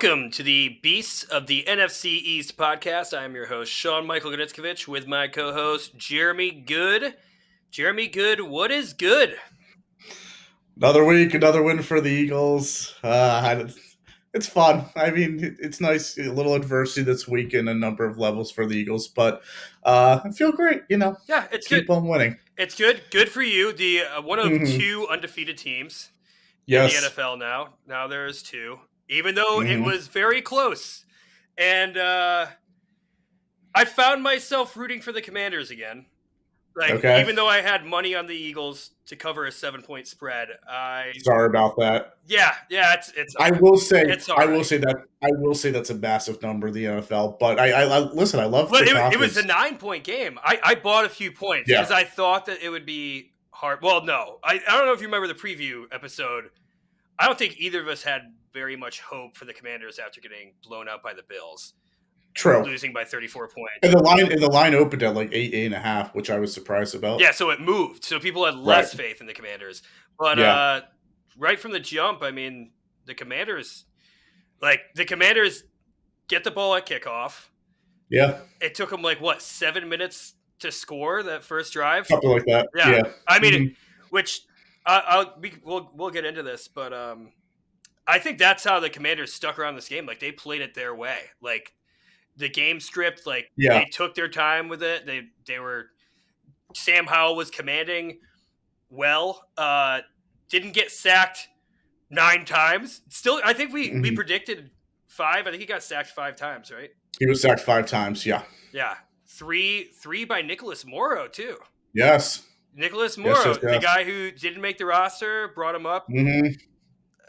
Welcome to the Beasts of the NFC East podcast. I am your host, Sean Michael Gnitzcavich, with my co-host, Jeremy Goode. Jeremy Goode, what is good? Another week, another win for the Eagles. It's fun. I mean, it's nice, a little adversity this week in a number of levels for the Eagles, but I feel great, Yeah, it's Keep good. on winning. It's good. Good for you. The one of Mhm. two undefeated teams in the Yes. NFL now. Now there is two, even though it Mhm. was very close. And I found myself rooting for the Commanders again. Okay. Even though I had money on the Eagles to cover a 7-point spread, Sorry about that. it's all I right. will say, It's all I right. will say that, I will say that's a massive number in the NFL. But I listen. I love But the it was a confidence. 9-point game. I bought a few points Yeah. because I thought that it would be hard. Well, no. I don't know if you remember the preview episode. I don't think either of us had very much hope for the Commanders after getting blown out by the Bills, True. losing by 34 points. And the line opened at like 8.5, which I was surprised about. Yeah, so it moved. So people had Right. less faith in the Commanders. But Yeah. right from the jump, I mean, the Commanders get the ball at kickoff. Yeah. It took them 7 minutes to score that first drive? Something like that. Yeah. I mean, Mhm. which we'll get into this, but I think that's how the Commanders stuck around this game. Like, they played it their way. Like, the game script, Yeah. they took their time with it. They were Sam Howell was commanding well. Didn't get sacked 9 times. Still, I think we Mhm. predicted 5. I think he got sacked 5 times, right? He was sacked 5 times. Yeah. Yeah. Three by Nicholas Morrow too. Yes. Nicholas Morrow, Yes. the guy who didn't make the roster, brought him up. Mm-hmm.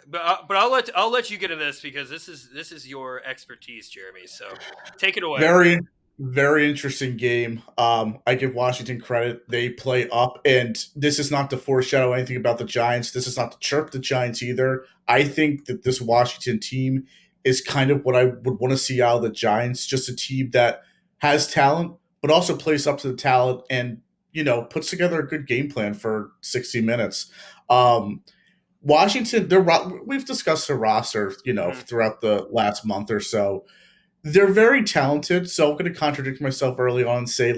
But I'll let you get into this because this is your expertise, Jeremy. So take it away. Very, very interesting game. I give Washington credit. They play up, and this is not to foreshadow anything about the Giants. This is not to chirp the Giants either. I think that this Washington team is kind of what I would want to see out of the Giants. Just a team that has talent, but also plays up to the talent and, puts together a good game plan for 60 minutes. Washington, we've discussed their roster, throughout the last month or so. They're very talented, so I'm going to contradict myself early on and say,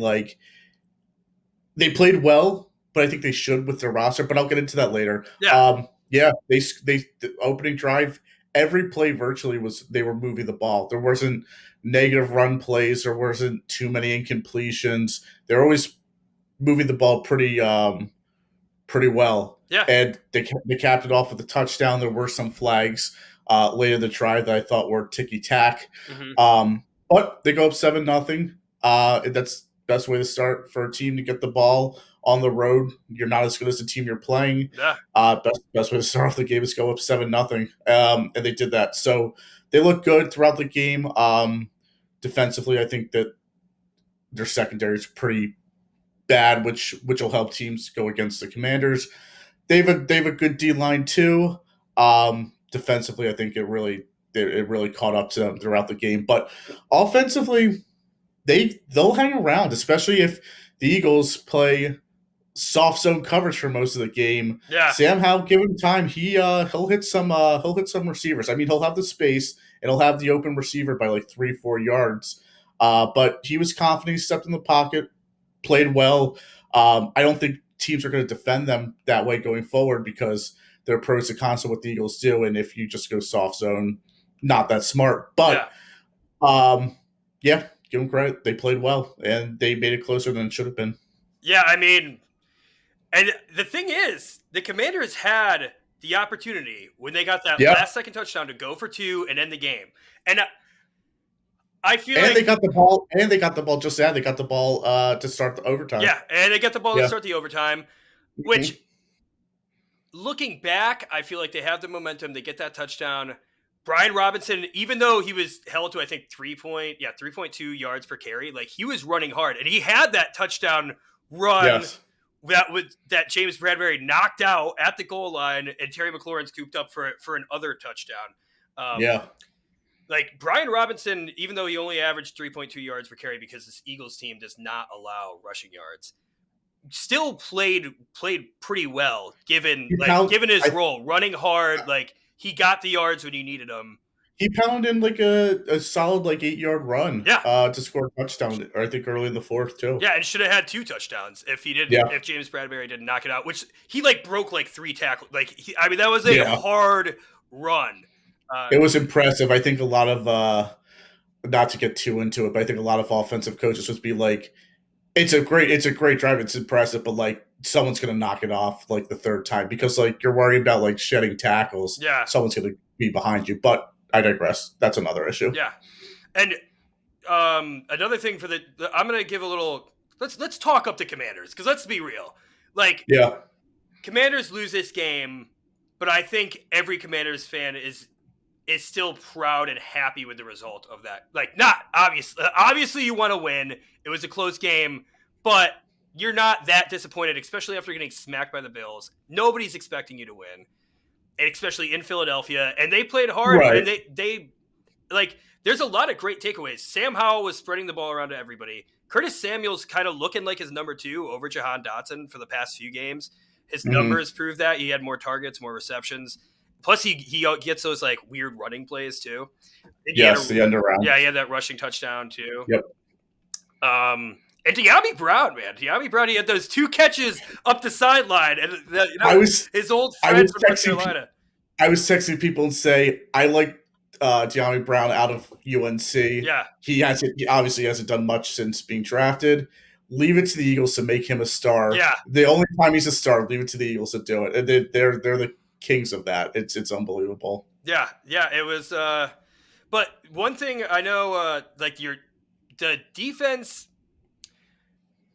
they played well, but I think they should with their roster, but I'll get into that later. Yeah. They the opening drive, every play virtually they were moving the ball. There wasn't negative run plays, there wasn't too many incompletions. They're always moving the ball pretty well. Yeah. And they capped it off with a touchdown. There were some flags later in the drive that I thought were ticky-tack. Mm-hmm. But they go up 7-0. That's the best way to start for a team to get the ball on the road. You're not as good as the team you're playing. Yeah. Best way to start off the game is go up 7-0. And they did that. So they look good throughout the game. Defensively, I think that their secondary is pretty bad, which will help teams go against the Commanders. They have a good D line too. Defensively, I think it really caught up to them throughout the game. But offensively, they'll hang around, especially if the Eagles play soft zone coverage for most of the game. Yeah. Sam Howell, give him time. He'll hit some receivers. I mean, he'll have the space and he'll have the open receiver by 3-4 yards. But he was confident. He stepped in the pocket, played well. I don't think teams are going to defend them that way going forward because there are pros and cons of what the Eagles do. And if you just go soft zone, not that smart. But give them credit. They played well and they made it closer than it should have been. Yeah, I mean, and the thing is, the Commanders had the opportunity when they got that last second touchdown to go for 2 and end the game. And I feel they got the ball. And they got the ball just They got the ball to start the overtime. Yeah, and they got the ball to start the overtime, which, looking back, I feel like they have the momentum. They get that touchdown. Brian Robinson, even though he was held to, I think, 3.2 yards per carry, he was running hard. And he had that touchdown run that James Bradbury knocked out at the goal line, and Terry McLaurin scooped up for another touchdown. Brian Robinson, even though he only averaged 3.2 yards per carry because this Eagles team does not allow rushing yards, still played pretty well given his role, running hard. He got the yards when you needed them. He pounded in like a solid like 8-yard run Yeah. to score a touchdown, or I think early in the fourth too. Yeah, and should have had 2 touchdowns Yeah. if James Bradbury didn't knock it out, which he like broke like 3 tackles. Like I mean, that was a Yeah. hard run. It was impressive. I think a lot of not to get too into it, but I think a lot of offensive coaches would be like, it's a great drive, it's impressive, but like someone's gonna knock it off like the third time because like you're worried about like shedding tackles. Yeah. Someone's gonna be behind you. But I digress. That's another issue. Yeah. And another thing for I'm gonna give a little let's talk up the Commanders, because let's be real. Like Yeah. Commanders lose this game, but I think every Commanders fan is still proud and happy with the result of that. Like, not obviously you want to win. It was a close game, but you're not that disappointed, especially after getting smacked by the Bills. Nobody's expecting you to win, especially in Philadelphia. And they played hard, Right. and they like. There's a lot of great takeaways. Sam Howell was spreading the ball around to everybody. Curtis Samuel's kind of looking like his number 2 over Jahan Dotson for the past few games. His numbers prove that. He had more targets, more receptions. Plus, he gets those like weird running plays too. Yes, the end around. Yeah, he had that rushing touchdown too. Yep. And De'Ami Brown, man, he had those 2 catches up the sideline, and his old friend from North Carolina. I was texting people and say I like De'Ami Brown out of UNC. Yeah, he obviously hasn't done much since being drafted. Leave it to the Eagles to make him a star. Yeah, the only time he's a star, leave it to the Eagles to do it. And they're the kings of that. It's unbelievable. Yeah, it was. But one thing I know, the defense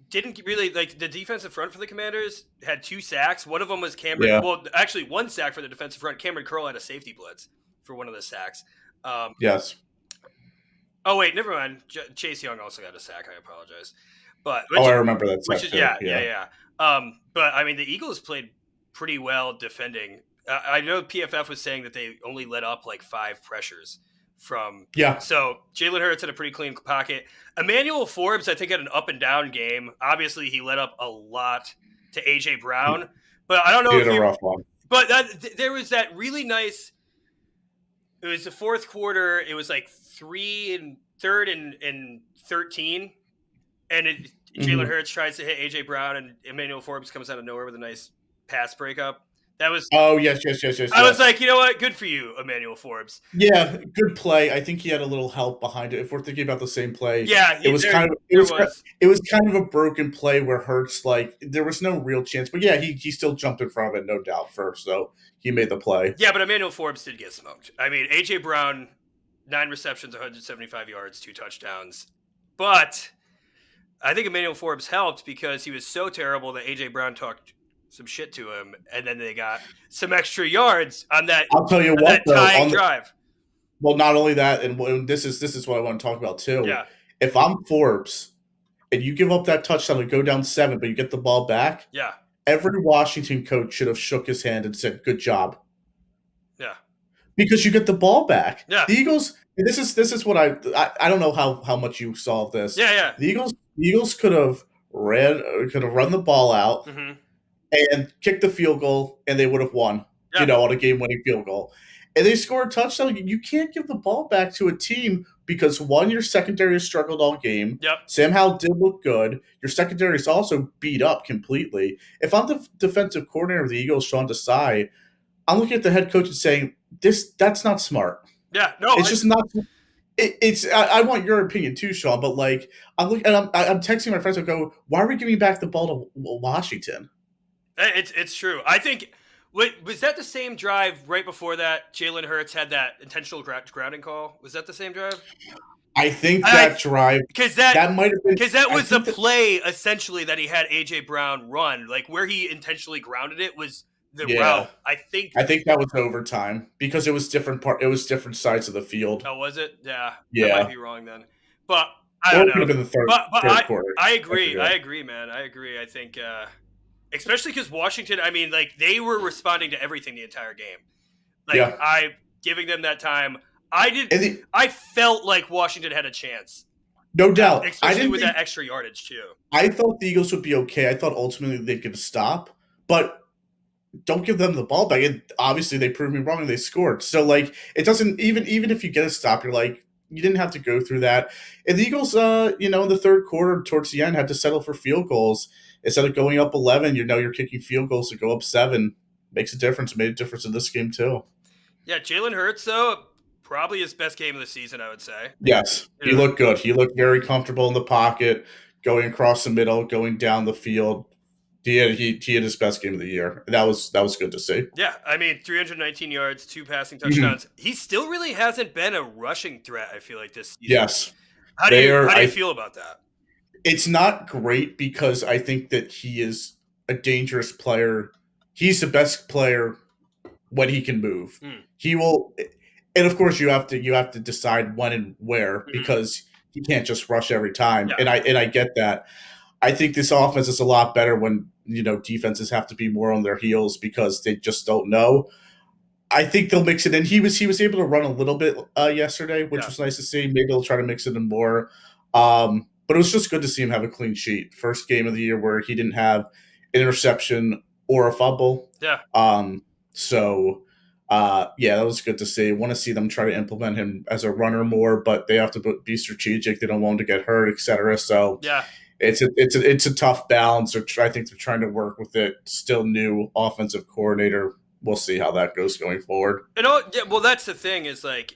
didn't really the defensive front for the Commanders had 2 sacks. One of them was Cameron. Yeah. Well, actually, 1 sack for the defensive front. Cameron Curl had a safety blitz for one of the sacks. Yes. Oh wait, never mind. Chase Young also got a sack. I apologize. But I remember that. Yeah. But I mean, the Eagles played pretty well defending. I know PFF was saying that they only let up like 5 pressures from. Yeah. So Jalen Hurts had a pretty clean pocket. Emmanuel Forbes, I think, had an up and down game. Obviously, he let up a lot to AJ Brown, but I don't know. He had a rough one. But there was that really nice. It was the fourth quarter. It was like 3rd and 13, and Jalen Hurts tries to hit AJ Brown, and Emmanuel Forbes comes out of nowhere with a nice pass breakup. That was. Oh yes. I was like, you know what? Good for you, Emmanuel Forbes. Yeah, good play. I think he had a little help behind it. If we're thinking about the same play, yeah, it was kind of a broken play where Hurts there was no real chance. But yeah, he still jumped in front of it, no doubt. First, so he made the play. Yeah, but Emmanuel Forbes did get smoked. I mean, AJ Brown, 9 receptions, 175 yards, 2 touchdowns. But I think Emmanuel Forbes helped because he was so terrible that AJ Brown talked some shit to him, and then they got some extra yards on that. I'll tell you what, though, tying drive. Well, not only that, and this is what I want to talk about too. Yeah. If I'm Forbes, and you give up that touchdown to go down 7, but you get the ball back. Yeah. Every Washington coach should have shook his hand and said, "Good job." Yeah. Because you get the ball back. Yeah. The Eagles. This is what I don't know how much you saw of this. Yeah. The Eagles could have run the ball out. Mm-hmm. And kicked the field goal, and they would have won, on a game-winning field goal. And they scored a touchdown. You can't give the ball back to a team because, one, your secondary has struggled all game. Yep. Sam Howell did look good. Your secondary is also beat up completely. If I'm the defensive coordinator of the Eagles, Sean Desai, I'm looking at the head coach and saying, that's not smart. Yeah, no. It's just not – I want your opinion too, Sean, but, like, I'm texting my friends and go, why are we giving back the ball to Washington? It's true. I think was that the same drive right before that Jalen Hurts had that intentional grounding call? Was that the same drive? I think that drive because that might have been because that was the play essentially that he had AJ Brown run, like where he intentionally grounded it was the route. I think that was overtime because it was different sides of the field. Oh, was it? Yeah. I might be wrong then, but I don't know. It could have been the third quarter. I agree, man. I agree. I think. Especially because Washington, I mean, like, they were responding to everything the entire game. Like, giving them that time. I felt like Washington had a chance. No doubt. Especially with that extra yardage, too. I thought the Eagles would be okay. I thought ultimately they could stop. But don't give them the ball back. And obviously, they proved me wrong and they scored. So like, it doesn't even if you get a stop, you're like, you didn't have to go through that. And the Eagles, in the third quarter towards the end, had to settle for field goals instead of going up 11. You're kicking field goals to go up 7. Makes a difference. Made a difference in this game too. Yeah, Jalen Hurts though, probably his best game of the season, I would say. Yes, he looked good. He looked very comfortable in the pocket, going across the middle, going down the field. He had his best game of the year. That was good to see. Yeah, I mean, 319 yards, 2 passing touchdowns. Mm-hmm. He still really hasn't been a rushing threat, I feel like, this season. Yes. How do you feel about that? It's not great because I think that he is a dangerous player. He's the best player when he can move. He will, and of course you have to decide when and where, because he can't just rush every time. Yeah. And I get that. I think this offense is a lot better when defenses have to be more on their heels because they just don't know. I think they'll mix it in. He was able to run a little bit yesterday, which was nice to see. Maybe they'll try to mix it in more. But it was just good to see him have a clean sheet. First game of the year where he didn't have an interception or a fumble. Yeah. So that was good to see. Want to see them try to implement him as a runner more, but they have to be strategic. They don't want him to get hurt, etc. So yeah. It's a tough balance. I think they're trying to work with it. Still new offensive coordinator. We'll see how that goes going forward. Well, that's the thing is like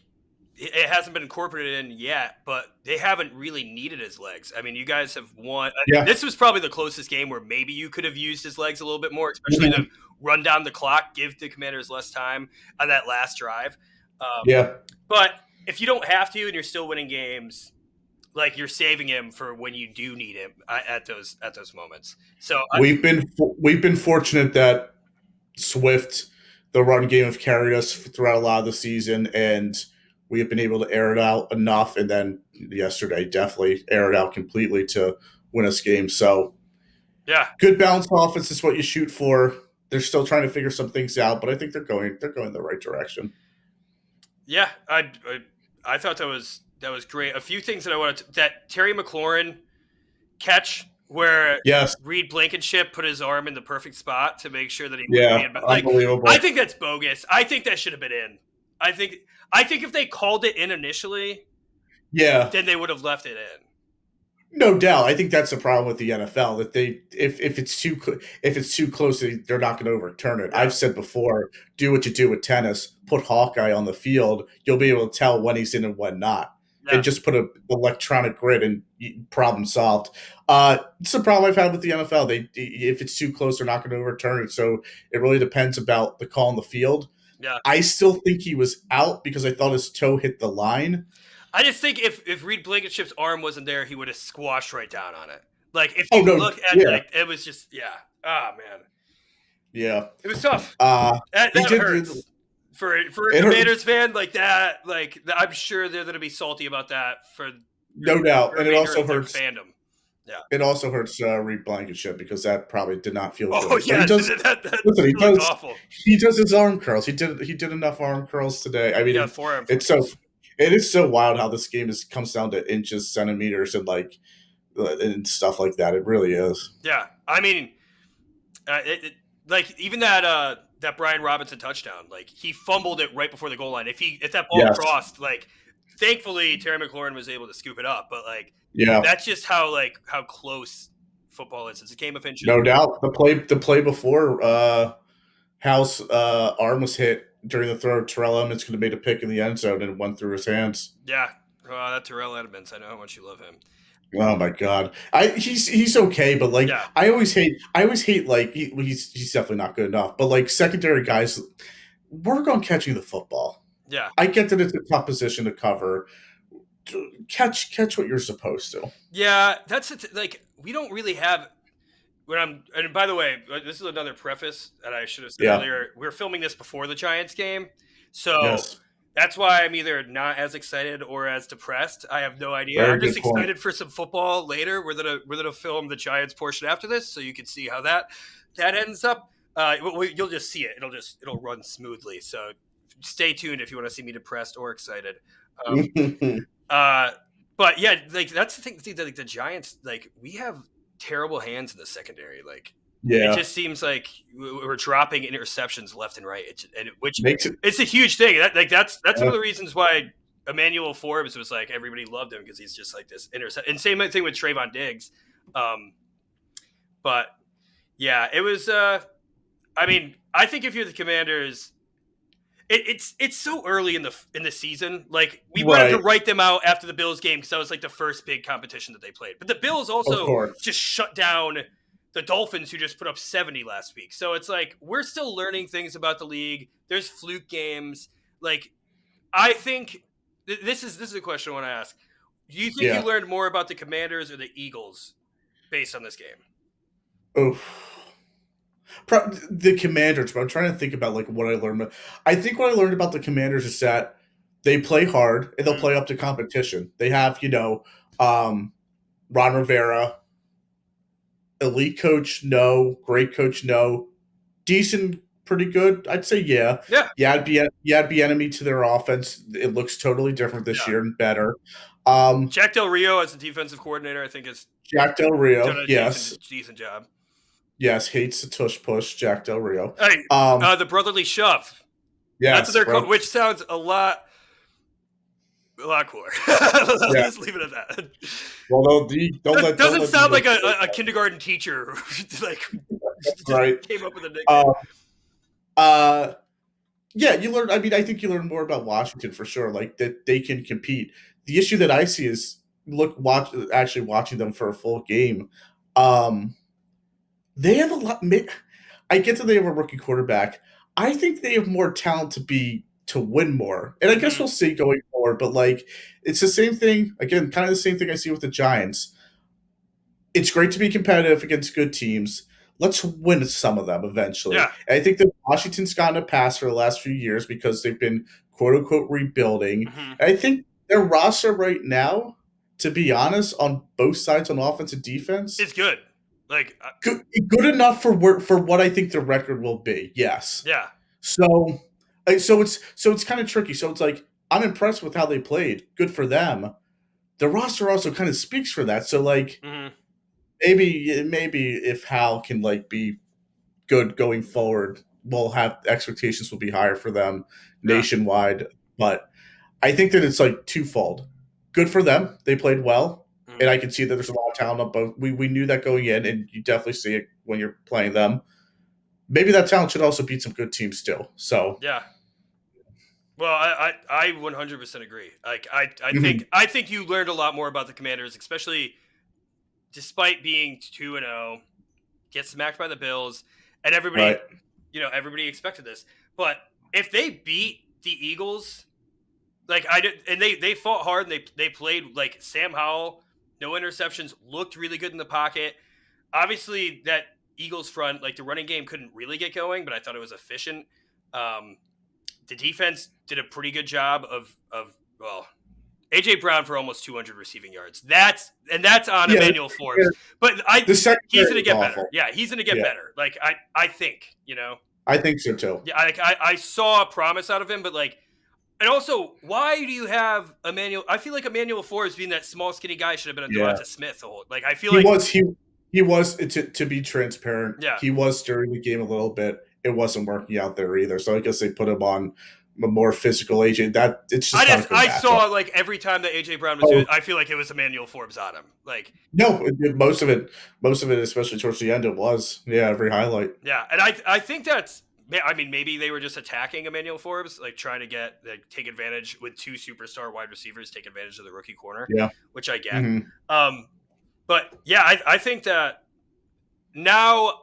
it hasn't been incorporated in yet, but they haven't really needed his legs. I mean, you guys have won. This was probably the closest game where maybe you could have used his legs a little bit more, especially to run down the clock, give the Commanders less time on that last drive. But if you don't have to and you're still winning games, like you're saving him for when you do need him at those moments. So we've been fortunate that Swift, the run game, have carried us throughout a lot of the season, and we have been able to air it out enough. And then yesterday, definitely air it out completely to win us games. So yeah, good balanced offense is what you shoot for. They're still trying to figure some things out, but I think they're going the right direction. Yeah, I thought that was great. A few things that I wanted that Terry McLaurin catch where Reed Blankenship put his arm in the perfect spot to make sure that he unbelievable. I think that's bogus. I think that should have been in. I think if they called it in initially, then they would have left it in. No doubt. I think that's the problem with the NFL, that they if it's too close, they're not going to overturn it. Yeah. I've said before, do what you do with tennis. Put Hawkeye on the field. You'll be able to tell when he's in and when not. Yeah. And just put an electronic grid and problem solved. It's the problem I've had with the NFL. If it's too close, they're not going to overturn it. So it really depends about the call on the field. Yeah. I still think he was out because I thought his toe hit the line. I just think if Reed Blankenship's arm wasn't there, he would have squashed right down on it. Like if you look at it was just man. Yeah. It was tough. That hurts. For a Commanders fan like that, I'm sure they're going to be salty about that for no doubt, and it also hurts fandom. Yeah, it also hurts Reed Blankenship because that probably did not feel good. Oh yeah, he does awful. He does his arm curls. He did enough arm curls today. I mean, forearm. It is so wild how this game comes down to inches, centimeters, and stuff like that. It really is. Yeah, I mean, even that Brian Robinson touchdown, he fumbled it right before the goal line. If that ball crossed, thankfully Terry McLaurin was able to scoop it up. But that's just how close football is. It's a game of inches. No doubt. The play before House arm was hit during the throw. Terrell Edmonds could have made a pick in the end zone and it went through his hands. Yeah, that Terrell Edmonds. I know how much you love him. Oh my God, he's okay, but I always hate he's definitely not good enough. But secondary guys, work on catching the football. Yeah, I get that it's a tough position to cover. Catch what you're supposed to. Yeah, that's we don't really have. And by the way, this is another preface that I should have said earlier. We're filming this before the Giants game, so that's why I'm either not as excited or as depressed. I have no idea. I'm just excited for some football later. We're gonna film the Giants portion after this, so you can see how that ends up. You'll just see it. It'll run smoothly. So stay tuned if you want to see me depressed or excited. But yeah, that's the thing. The Giants, we have terrible hands in the secondary. It Yeah. just seems like we're dropping interceptions left and right, which Makes it. it's a huge thing. That's one of the reasons why Emmanuel Forbes was like everybody loved him, because he's just like this intercept. And same thing with Trayvon Diggs. But yeah, it was. I mean, I think if you're the Commanders, it's so early in the season. Like, we wanted to write them out after the Bills game because that was like the first big competition that they played. But the Bills also just shut down the Dolphins, who just put up 70 last week. So it's like we're still learning things about the league. There's fluke games. Like, I think this is a question I want to ask. Do you think you learned more about the Commanders or the Eagles based on this game? Oh, the Commanders, but I'm trying to think about like what I learned. I think what I learned about the Commanders is that they play hard and they'll play up to competition. They have, Ron Rivera, elite coach, no. Great coach, no. Decent, pretty good, I'd say, yeah. Yeah. You add enemy to their offense. It looks totally different this year and better. Jack Del Rio as the defensive coordinator, I think, is Jack Del Rio, done a decent job. Yes, hates the tush push, Jack Del Rio. Hey, the brotherly shove. Yes, that's what they're called, which sounds a lot cooler. Let's just leave it at that. Well, doesn't sound like a kindergarten teacher like came up with a nickname. Yeah, you learn. I mean, I think you learn more about Washington for sure. Like that, they can compete. The issue that I see is watching them for a full game. They have a lot. I get that they have a rookie quarterback. I think they have more talent to win more, and I guess we'll see going forward. But like, it's the same thing again. Kind of the same thing I see with the Giants. It's great to be competitive against good teams. Let's win some of them eventually. Yeah. And I think that Washington's gotten a pass for the last few years because they've been quote unquote rebuilding. And I think their roster right now, to be honest, on both sides on offense and defense, it's good. Like good enough for what I think the record will be. Yes. Yeah. So it's kind of tricky. So it's like I'm impressed with how they played. Good for them. The roster also kind of speaks for that. So like maybe if Hal can like be good going forward, we'll have expectations will be higher for them nationwide. But I think that it's like twofold. Good for them. They played well. And I can see that there's a lot of talent on both. We knew that going in, and you definitely see it when you're playing them. Maybe that talent should also beat some good teams still. So yeah. Well, I 100% agree. Like I think you learned a lot more about the Commanders, especially despite being 2-0, get smacked by the Bills, and everybody, everybody expected this. But if they beat the Eagles, like and they fought hard and they played like Sam Howell. No interceptions, looked really good in the pocket. Obviously, that Eagles front, like the running game couldn't really get going, but I thought it was efficient. The defense did a pretty good job of A.J. Brown for almost 200 receiving yards. That's on Emmanuel Forbes. But he's going to get better. Yeah, he's going to get better. Like, I think, I think so, too. Yeah, I saw a promise out of him, but like, and also, why do you have Emmanuel? I feel like Emmanuel Forbes being that small, skinny guy should have been a Devonta Smith. Like, I feel he was to be transparent. Yeah. He was during the game a little bit. It wasn't working out there either. So I guess they put him on a more physical AJ. That it's just. I saw like every time that AJ Brown was doing, I feel like it was Emmanuel Forbes on him. Like no, most of it, especially towards the end, it was every highlight. Yeah, and I think that's. I mean, maybe they were just attacking Emmanuel Forbes, like trying to take advantage with two superstar wide receivers, take advantage of the rookie corner, which I get. But yeah, I think that now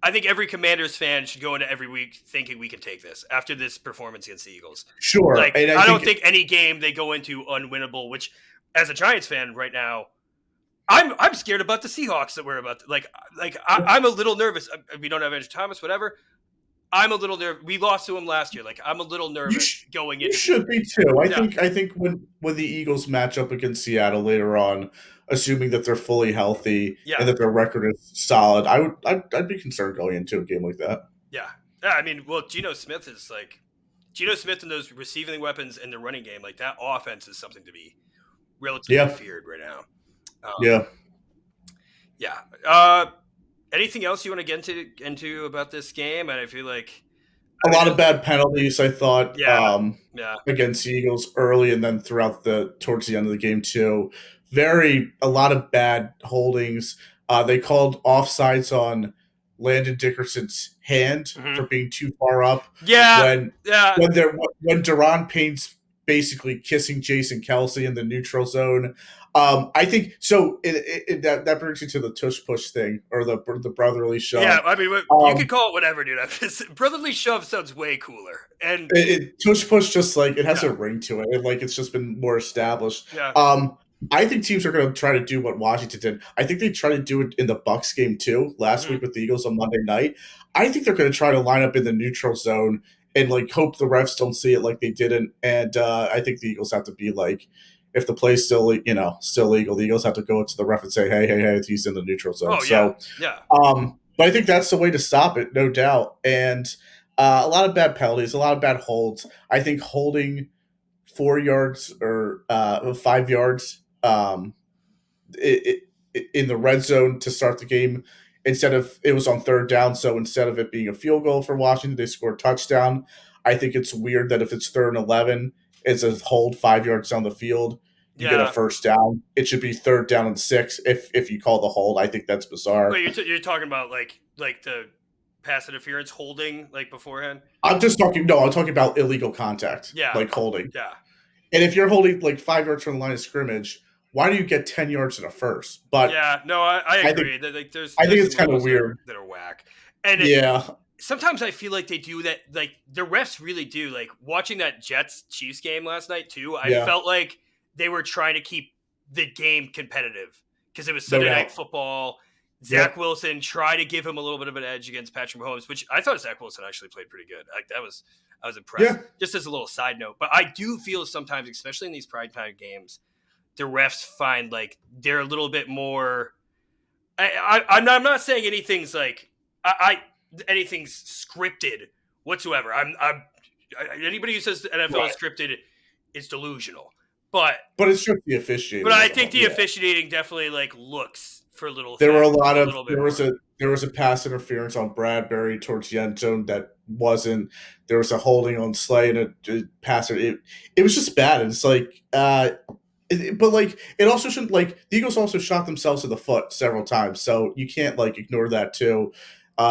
I think every Commanders fan should go into every week thinking we can take this after this performance against the Eagles. Sure. Like, I don't think any game they go into unwinnable, which as a Giants fan right now, I'm scared about the Seahawks that we're about to, I'm a little nervous. We don't have Andrew Thomas, whatever. I'm a little nervous. We lost to him last year. Like, I'm a little nervous going in. You should be too. I think when the Eagles match up against Seattle later on, assuming that they're fully healthy and that their record is solid, I'd be concerned going into a game like that. Yeah. I mean, well, Geno Smith and those receiving weapons in the running game, like that offense is something to be relatively feared right now. Yeah. Anything else you want to get into about this game? And I feel like, A lot of bad penalties, I thought, yeah, yeah, against the Eagles early and then throughout towards the end of the game too. A lot of bad holdings. They called offsides on Landon Dickerson's hand mm-hmm. for being too far up yeah, when yeah. when Deron Payne's basically kissing Jason Kelsey in the neutral zone. I think so. That brings you to the tush push thing or the brotherly shove. Yeah, I mean, you could call it whatever, dude. Brotherly shove sounds way cooler, and tush push just like it has yeah. a ring to it. Like it's just been more established. Yeah. I think teams are going to try to do what Washington did. I think they tried to do it in the Bucks game too last week with the Eagles on Monday night. I think they're going to try to line up in the neutral zone and like hope the refs don't see it like they didn't. And I think the Eagles have to be like, if the play's still legal, the Eagles have to go up to the ref and say, hey, he's in the neutral zone. Oh yeah, yeah. But I think that's the way to stop it, no doubt. And a lot of bad penalties, a lot of bad holds. I think holding 4 yards or 5 yards in the red zone to start the game instead of it was on third down. So instead of it being a field goal for Washington, they score a touchdown. I think it's weird that if it's 3rd and 11, it's a hold 5 yards down the field. You get a first down. It should be 3rd down and 6 if you call the hold. I think that's bizarre. Wait, you're talking about like the pass interference holding like beforehand? I'm talking about illegal contact. Yeah. Like holding. Yeah. And if you're holding like 5 yards from the line of scrimmage, why do you get 10 yards in a first? But yeah, no, I agree. I think it's kind of weird. That are whack. And sometimes I feel like they do that. Like the refs really do. Like watching that Jets Chiefs game last night too. I felt like they were trying to keep the game competitive because it was Sunday Night Football. Zach Wilson tried to give him a little bit of an edge against Patrick Mahomes, which I thought Zach Wilson actually played pretty good. Like I was impressed. Yeah. Just as a little side note, but I do feel sometimes, especially in these primetime games, the refs find like they're a little bit more. I'm not saying anything's like anything's scripted whatsoever. Anybody who says the NFL is scripted is delusional. But it's just the officiating. But I think the officiating definitely like looks for a little. There were there was a pass interference on Bradbury towards the end zone that wasn't. There was a holding on Slay and a pass. It was just bad. And it's like, but like it also shouldn't like the Eagles also shot themselves in the foot several times, so you can't like ignore that too.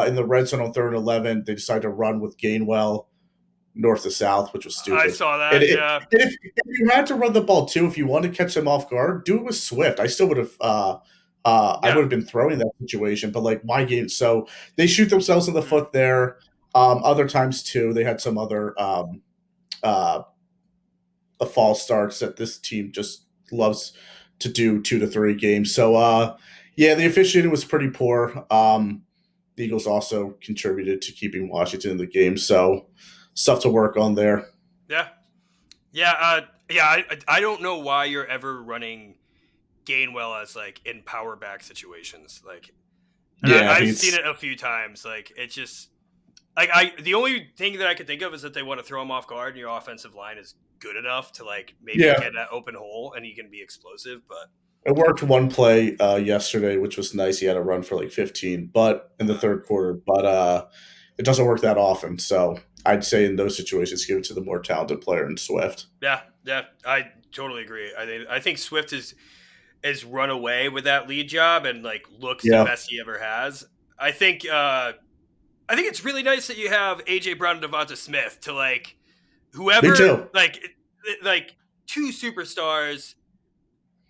In the red zone on 3rd and 11, they decided to run with Gainwell north to south, which was stupid. I saw that. And if you had to run the ball too, if you wanted to catch them off guard, do it with Swift. I still would have. I would have been throwing that situation, but like why game? So they shoot themselves in the foot there. Other times too, they had some other false starts that this team just loves to do 2 to 3 games. So the officiating was pretty poor. The Eagles also contributed to keeping Washington in the game, so stuff to work on there. I don't know why you're ever running Gainwell as like in power back situations. Like, I've seen it a few times. Like, it's just like the only thing that I could think of is that they want to throw him off guard, and your offensive line is good enough to like maybe get that open hole, and he can be explosive. But it worked one play yesterday, which was nice. He had a run for like 15, but in the third quarter, but it doesn't work that often. So I'd say in those situations, give it to the more talented player in Swift. Yeah, I totally agree. I think Swift is run away with that lead job and like looks the best he ever has. I think it's really nice that you have AJ Brown and Devonta Smith to like whoever like 2 superstars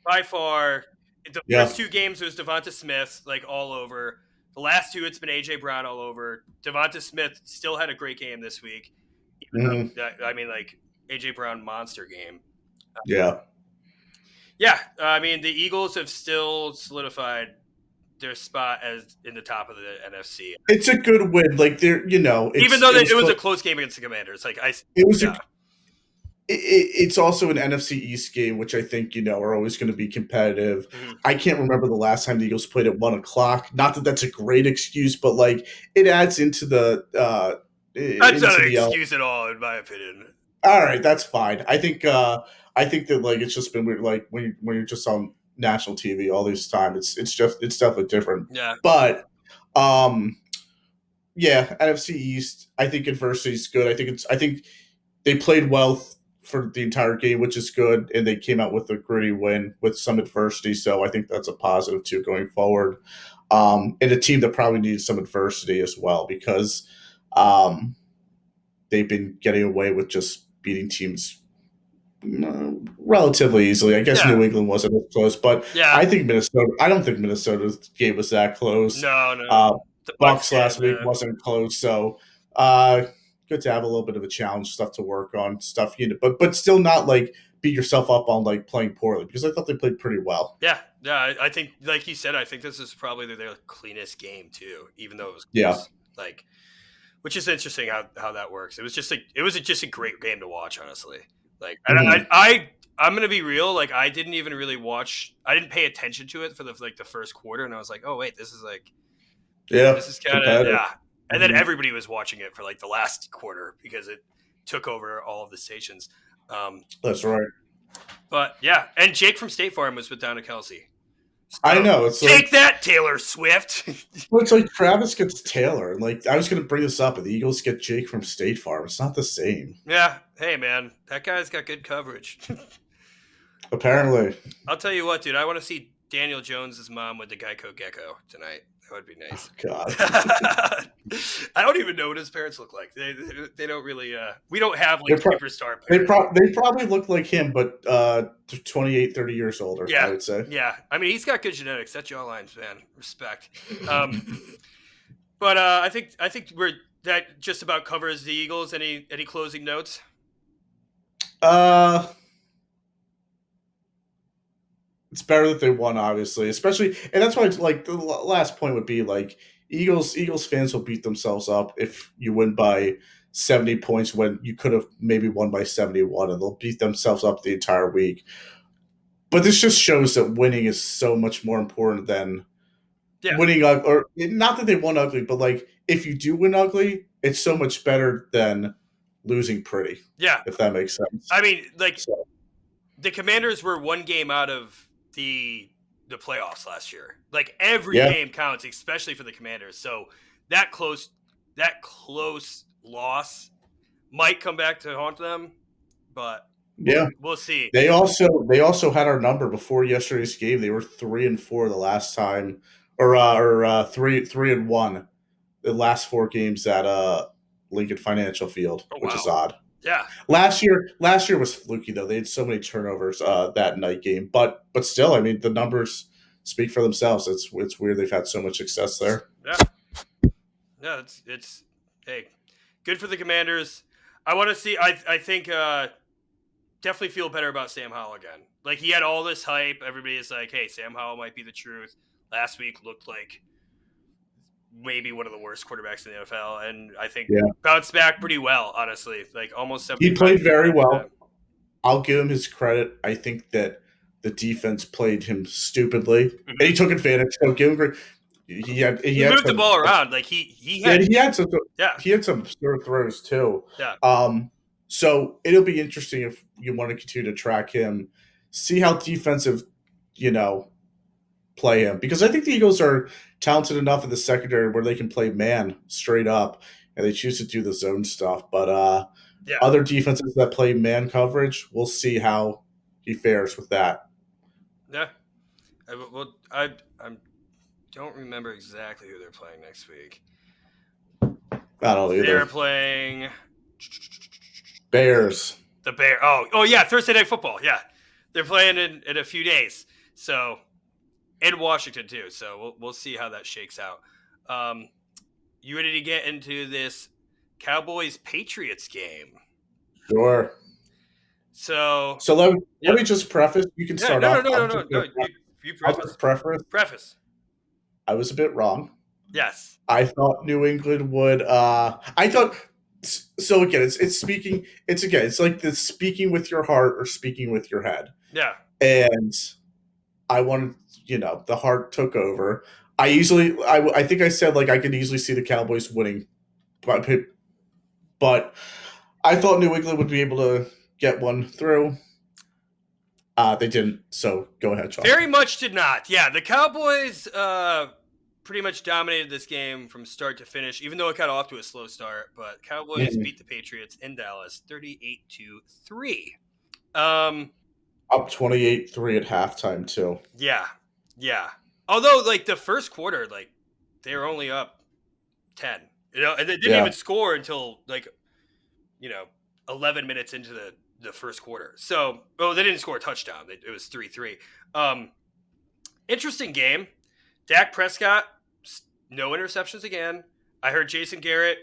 by far. The first 2 games it was Devonta Smith like all over. The last 2 it's been AJ Brown all over. Devonta Smith still had a great game this week. I mean like AJ Brown monster game. I mean the Eagles have still solidified their spot as in the top of the NFC. It's a good win. Like they're even though it was a close game against the Commanders. Like it's also an NFC East game, which I think, are always going to be competitive. Mm-hmm. I can't remember the last time the Eagles played at 1:00. Not that that's a great excuse, but like it adds into the. That's not an excuse at all, in my opinion. All right, that's fine. I think that like it's just been weird. Like when you're just on national TV all this time, it's definitely different. Yeah. But Yeah, NFC East. I think adversity is good. I think they played well for the entire game, which is good, and they came out with a gritty win with some adversity. So I think that's a positive too going forward. And a team that probably needs some adversity as well because um, they've been getting away with just beating teams relatively easily. I guess Yeah. New England wasn't as close, but Yeah. I think Minnesota. I don't think Minnesota's game was that close. No. The Bucks Bucks last game, week wasn't close, so uh, good to have a little bit of a challenge, stuff to work on, stuff you know, but still not like beat yourself up on like playing poorly because I thought they played pretty well. Yeah. I think, like you said, I think this is probably their cleanest game too, even though it was Yeah. close. Like, which is interesting how that works. It was just a great game to watch, honestly. Like, and I'm gonna be real. Like, I didn't even really watch. I didn't pay attention to it for the first quarter, and I was like, oh wait, this is kind of competitive. And then everybody was watching it for like the last quarter because it took over all of the stations. That's right. But yeah, and Jake from State Farm was with Donna Kelsey. So, I know. It's take like, that, Taylor Swift. it's like Travis gets Taylor, and like I was going to bring this up, and the Eagles get Jake from State Farm. It's not the same. Yeah. Hey, man, that guy's got good coverage. Apparently. I'll tell you what, dude. I want to see Daniel Jones's mom with the Geico Gecko tonight. That would be nice. Oh, God. I don't even know what his parents look like. They don't really. We don't have like superstar parents. parents. They probably look like him, but 28, 30 years older. Yeah, I would say. Yeah, I mean he's got good genetics. That jawline's, man, respect. But I think that just about covers the Eagles. Any closing notes? It's better that they won, obviously, especially, and that's why like the last point would be like Eagles fans will beat themselves up if you win by 70 points when you could have maybe won by 71, and they'll beat themselves up the entire week. But this just shows that winning is so much more important than winning, or not that they won ugly, but like if you do win ugly, it's so much better than losing pretty. Yeah, if that makes sense. I mean, like the Commanders were one game out of the playoffs last year. Like every game counts, especially for the Commanders. So that close loss might come back to haunt them, but we'll see. They also had our number before yesterday's game. They were 3-4 the last time, or 3-1 the last 4 games at Lincoln Financial Field, which is odd. Yeah. Last year was fluky though. They had so many turnovers that night game, but still, I mean, the numbers speak for themselves. It's weird they've had so much success there. Yeah, it's hey, good for the Commanders. I want to see. I think definitely feel better about Sam Howell again. Like he had all this hype. Everybody is like, hey, Sam Howell might be the truth. Last week looked like maybe one of the worst quarterbacks in the NFL, and I think bounced back pretty well, honestly. Like almost 70. He played very well. I'll give him his credit. I think that the defense played him stupidly, and he took advantage. So give him credit. He moved the ball around. Like he had some absurd throws too. Yeah. So it'll be interesting if you want to continue to track him, see how defensive, play him, because I think the Eagles are talented enough in the secondary where they can play man straight up, and they choose to do the zone stuff. But other defenses that play man coverage, we'll see how he fares with that. Yeah. I don't remember exactly who they're playing next week. I don't either. They're playing Bears. The Bears. Oh yeah, Thursday Night Football. Yeah, they're playing in a few days. So, in Washington too. So we'll see how that shakes out. You ready to get into this Cowboys Patriots game? Sure. So let me just preface. You can start off. No. You preface. I was a bit wrong. Yes. I thought New England would. So again, it's speaking. It's like the speaking with your heart or speaking with your head. Yeah. And I wanted, the heart took over. I think I said like I could easily see the Cowboys winning, but I thought New England would be able to get one through. They didn't. So go ahead, Sean. Very much did not. Yeah, the Cowboys pretty much dominated this game from start to finish, even though it got off to a slow start. But Cowboys Mhm. beat the Patriots in Dallas 38-3. Up 28-3 at halftime too. Yeah. Although, like, the first quarter, like, they were only up 10, and they didn't Yeah. even score until, like, 11 minutes into the first quarter. So, they didn't score a touchdown. It was 3-3. Interesting game. Dak Prescott, no interceptions again. I heard Jason Garrett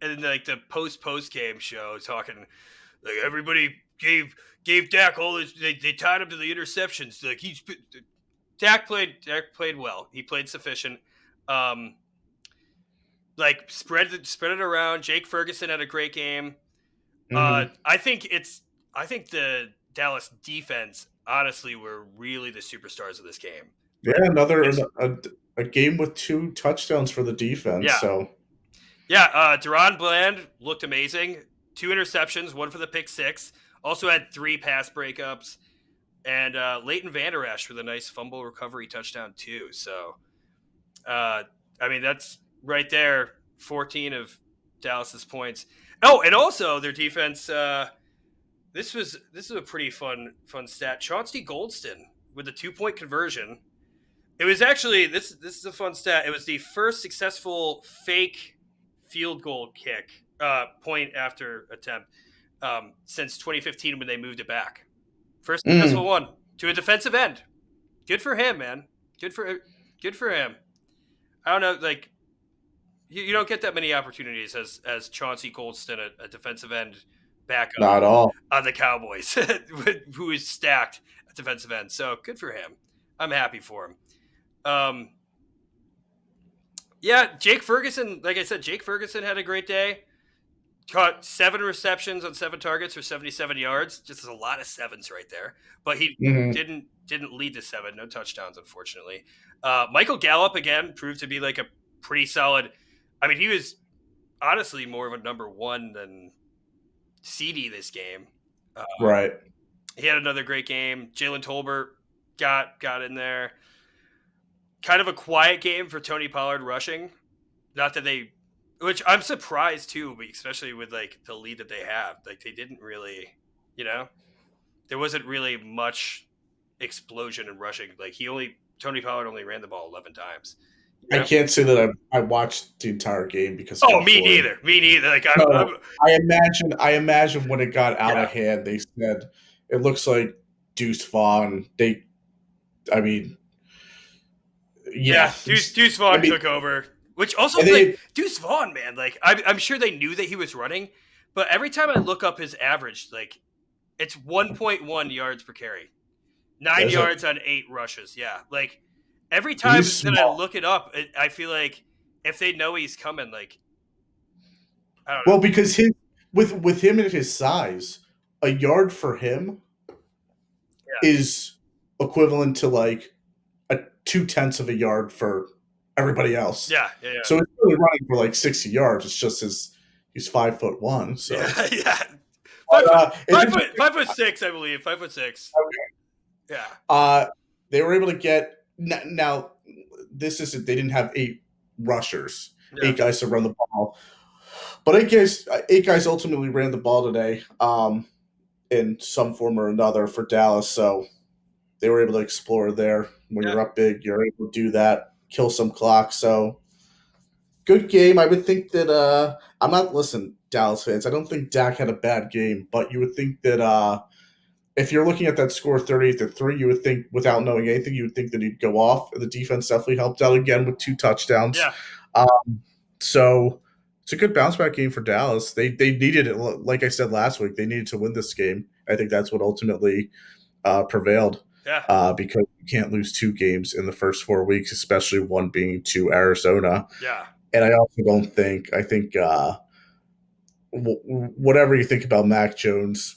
in like the post game show talking like everybody gave Dak all this. They tied him to the interceptions. Like Dak played well. He played sufficient. Like spread it around. Jake Ferguson had a great game. Mhm. I think the Dallas defense honestly were really the superstars of this game. Yeah, another a game with 2 touchdowns for the defense. Yeah. So Deron Bland looked amazing. 2 interceptions, 1 for the pick 6. Also had 3 pass breakups. And Leighton Vander Esch with a nice fumble recovery touchdown too. So, I mean, that's right there, 14 of Dallas's points. Oh, and also their defense. This is a pretty fun stat. Chauncey Goldston with a 2-point conversion. It was actually this is a fun stat. It was the first successful fake field goal kick point after attempt since 2015 when they moved it back. First successful one to a defensive end. Good for him, man. Good for him. I don't know, like you don't get that many opportunities as Chauncey Goldston, a defensive end backup not at all. on the Cowboys, who is stacked at defensive end. So good for him. I'm happy for him. Yeah, Jake Ferguson, like I said, Jake Ferguson had a great day. Caught 7 receptions on 7 targets for 77 yards. Just a lot of 7s right there. But he didn't lead to 7. No touchdowns, unfortunately. Michael Gallup, again, proved to be like a pretty solid. I mean, he was honestly more of a number 1 than CD this game. Right. He had another great game. Jalen Tolbert got in there. Kind of a quiet game for Tony Pollard rushing. Not that they, which I'm surprised too, especially with like the lead that they have. Like they didn't really, there wasn't really much explosion in rushing. Like Tony Pollard only ran the ball 11 times. I can't say that I watched the entire game because. Oh, me neither. Like I imagine when it got out of hand, they said it looks like Deuce Vaughn. Deuce Vaughn took over. Which also, Deuce Vaughn, man, like I'm sure they knew that he was running, but every time I look up his average, like it's 1.1 yards per carry, 9 yards on 8 rushes. Yeah, like every time that I look it up, I feel like if they know he's coming, like I don't know. Well, because with him and his size, a yard for him is equivalent to like a 0.2 of a yard for everybody else. Yeah. So he's really running for like 60 yards. It's just he's 5'1". So yeah. 5'6", I believe. 5'6". Okay. Yeah. They were able to get now. This isn't. They didn't have 8 rushers, 8 guys to run the ball, but 8 guys ultimately ran the ball today, in some form or another for Dallas. So they were able to explore there. When you're up big, you're able to do that, kill some clock. So good game. I would think that Dallas fans, I don't think Dak had a bad game, but you would think that if you're looking at that score 38-3, you would think, without knowing anything, you would think that he'd go off. The defense definitely helped out again with 2 touchdowns. Yeah. So it's a good bounce back game for Dallas. They needed it. Like I said last week, they needed to win this game. I think that's what ultimately prevailed. Yeah. Because you can't lose 2 games in the first 4 weeks, especially one being to Arizona. Yeah. And I also don't think, whatever you think about Mac Jones,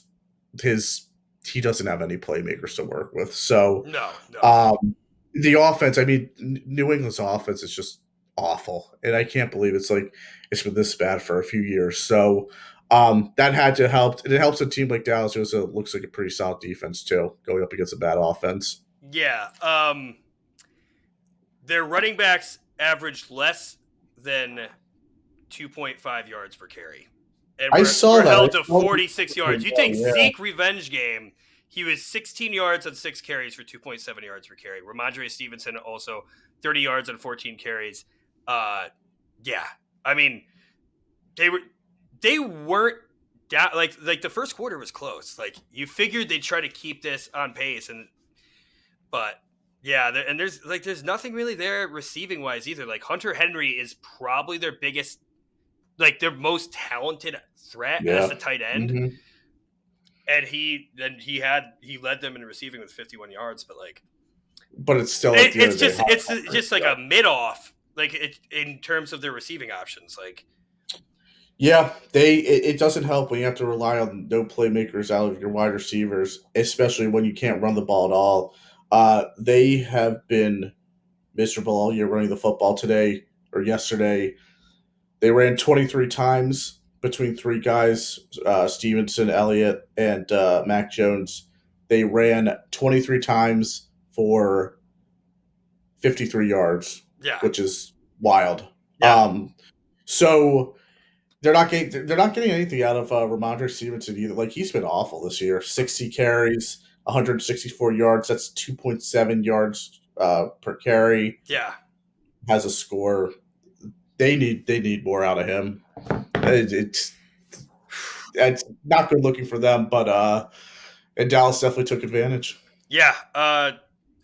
he doesn't have any playmakers to work with. So no. The offense, New England's offense is just awful. And I can't believe it's been this bad for a few years. So that had to help. And it helps a team like Dallas, who looks like a pretty solid defense too, going up against a bad offense. Yeah. Their running backs averaged less than 2.5 yards per carry. And I saw we're that. held to 46 yards. You think Yeah. Zeke revenge game, he was 16 yards on 6 carries for 2.7 yards per carry. Ramondre Stevenson also 30 yards on 14 carries. Yeah. I mean, they weren't down, like the first quarter was close. Like you figured they'd try to keep this on pace, but yeah, and there's nothing really there receiving wise either. Like Hunter Henry is probably their biggest, like their most talented threat as a tight end, and he led them in receiving with 51 yards. But it's still it's just like a mid off, like in terms of their receiving options, like. Yeah, it doesn't help when you have to rely on no playmakers out of your wide receivers, especially when you can't run the ball at all. They have been miserable all year running the football. Today or yesterday, they ran 23 times between three guys, Stevenson, Elliott, and Mac Jones. They ran 23 times for 53 yards, which is wild. Yeah. So they're not getting anything out of Ramondre Stevenson either. Like he's been awful this year. 60 carries, 164 yards. That's 2.7 yards per carry. Yeah, has a score. They need more out of him. It's not good looking for them, but and Dallas definitely took advantage. Yeah, I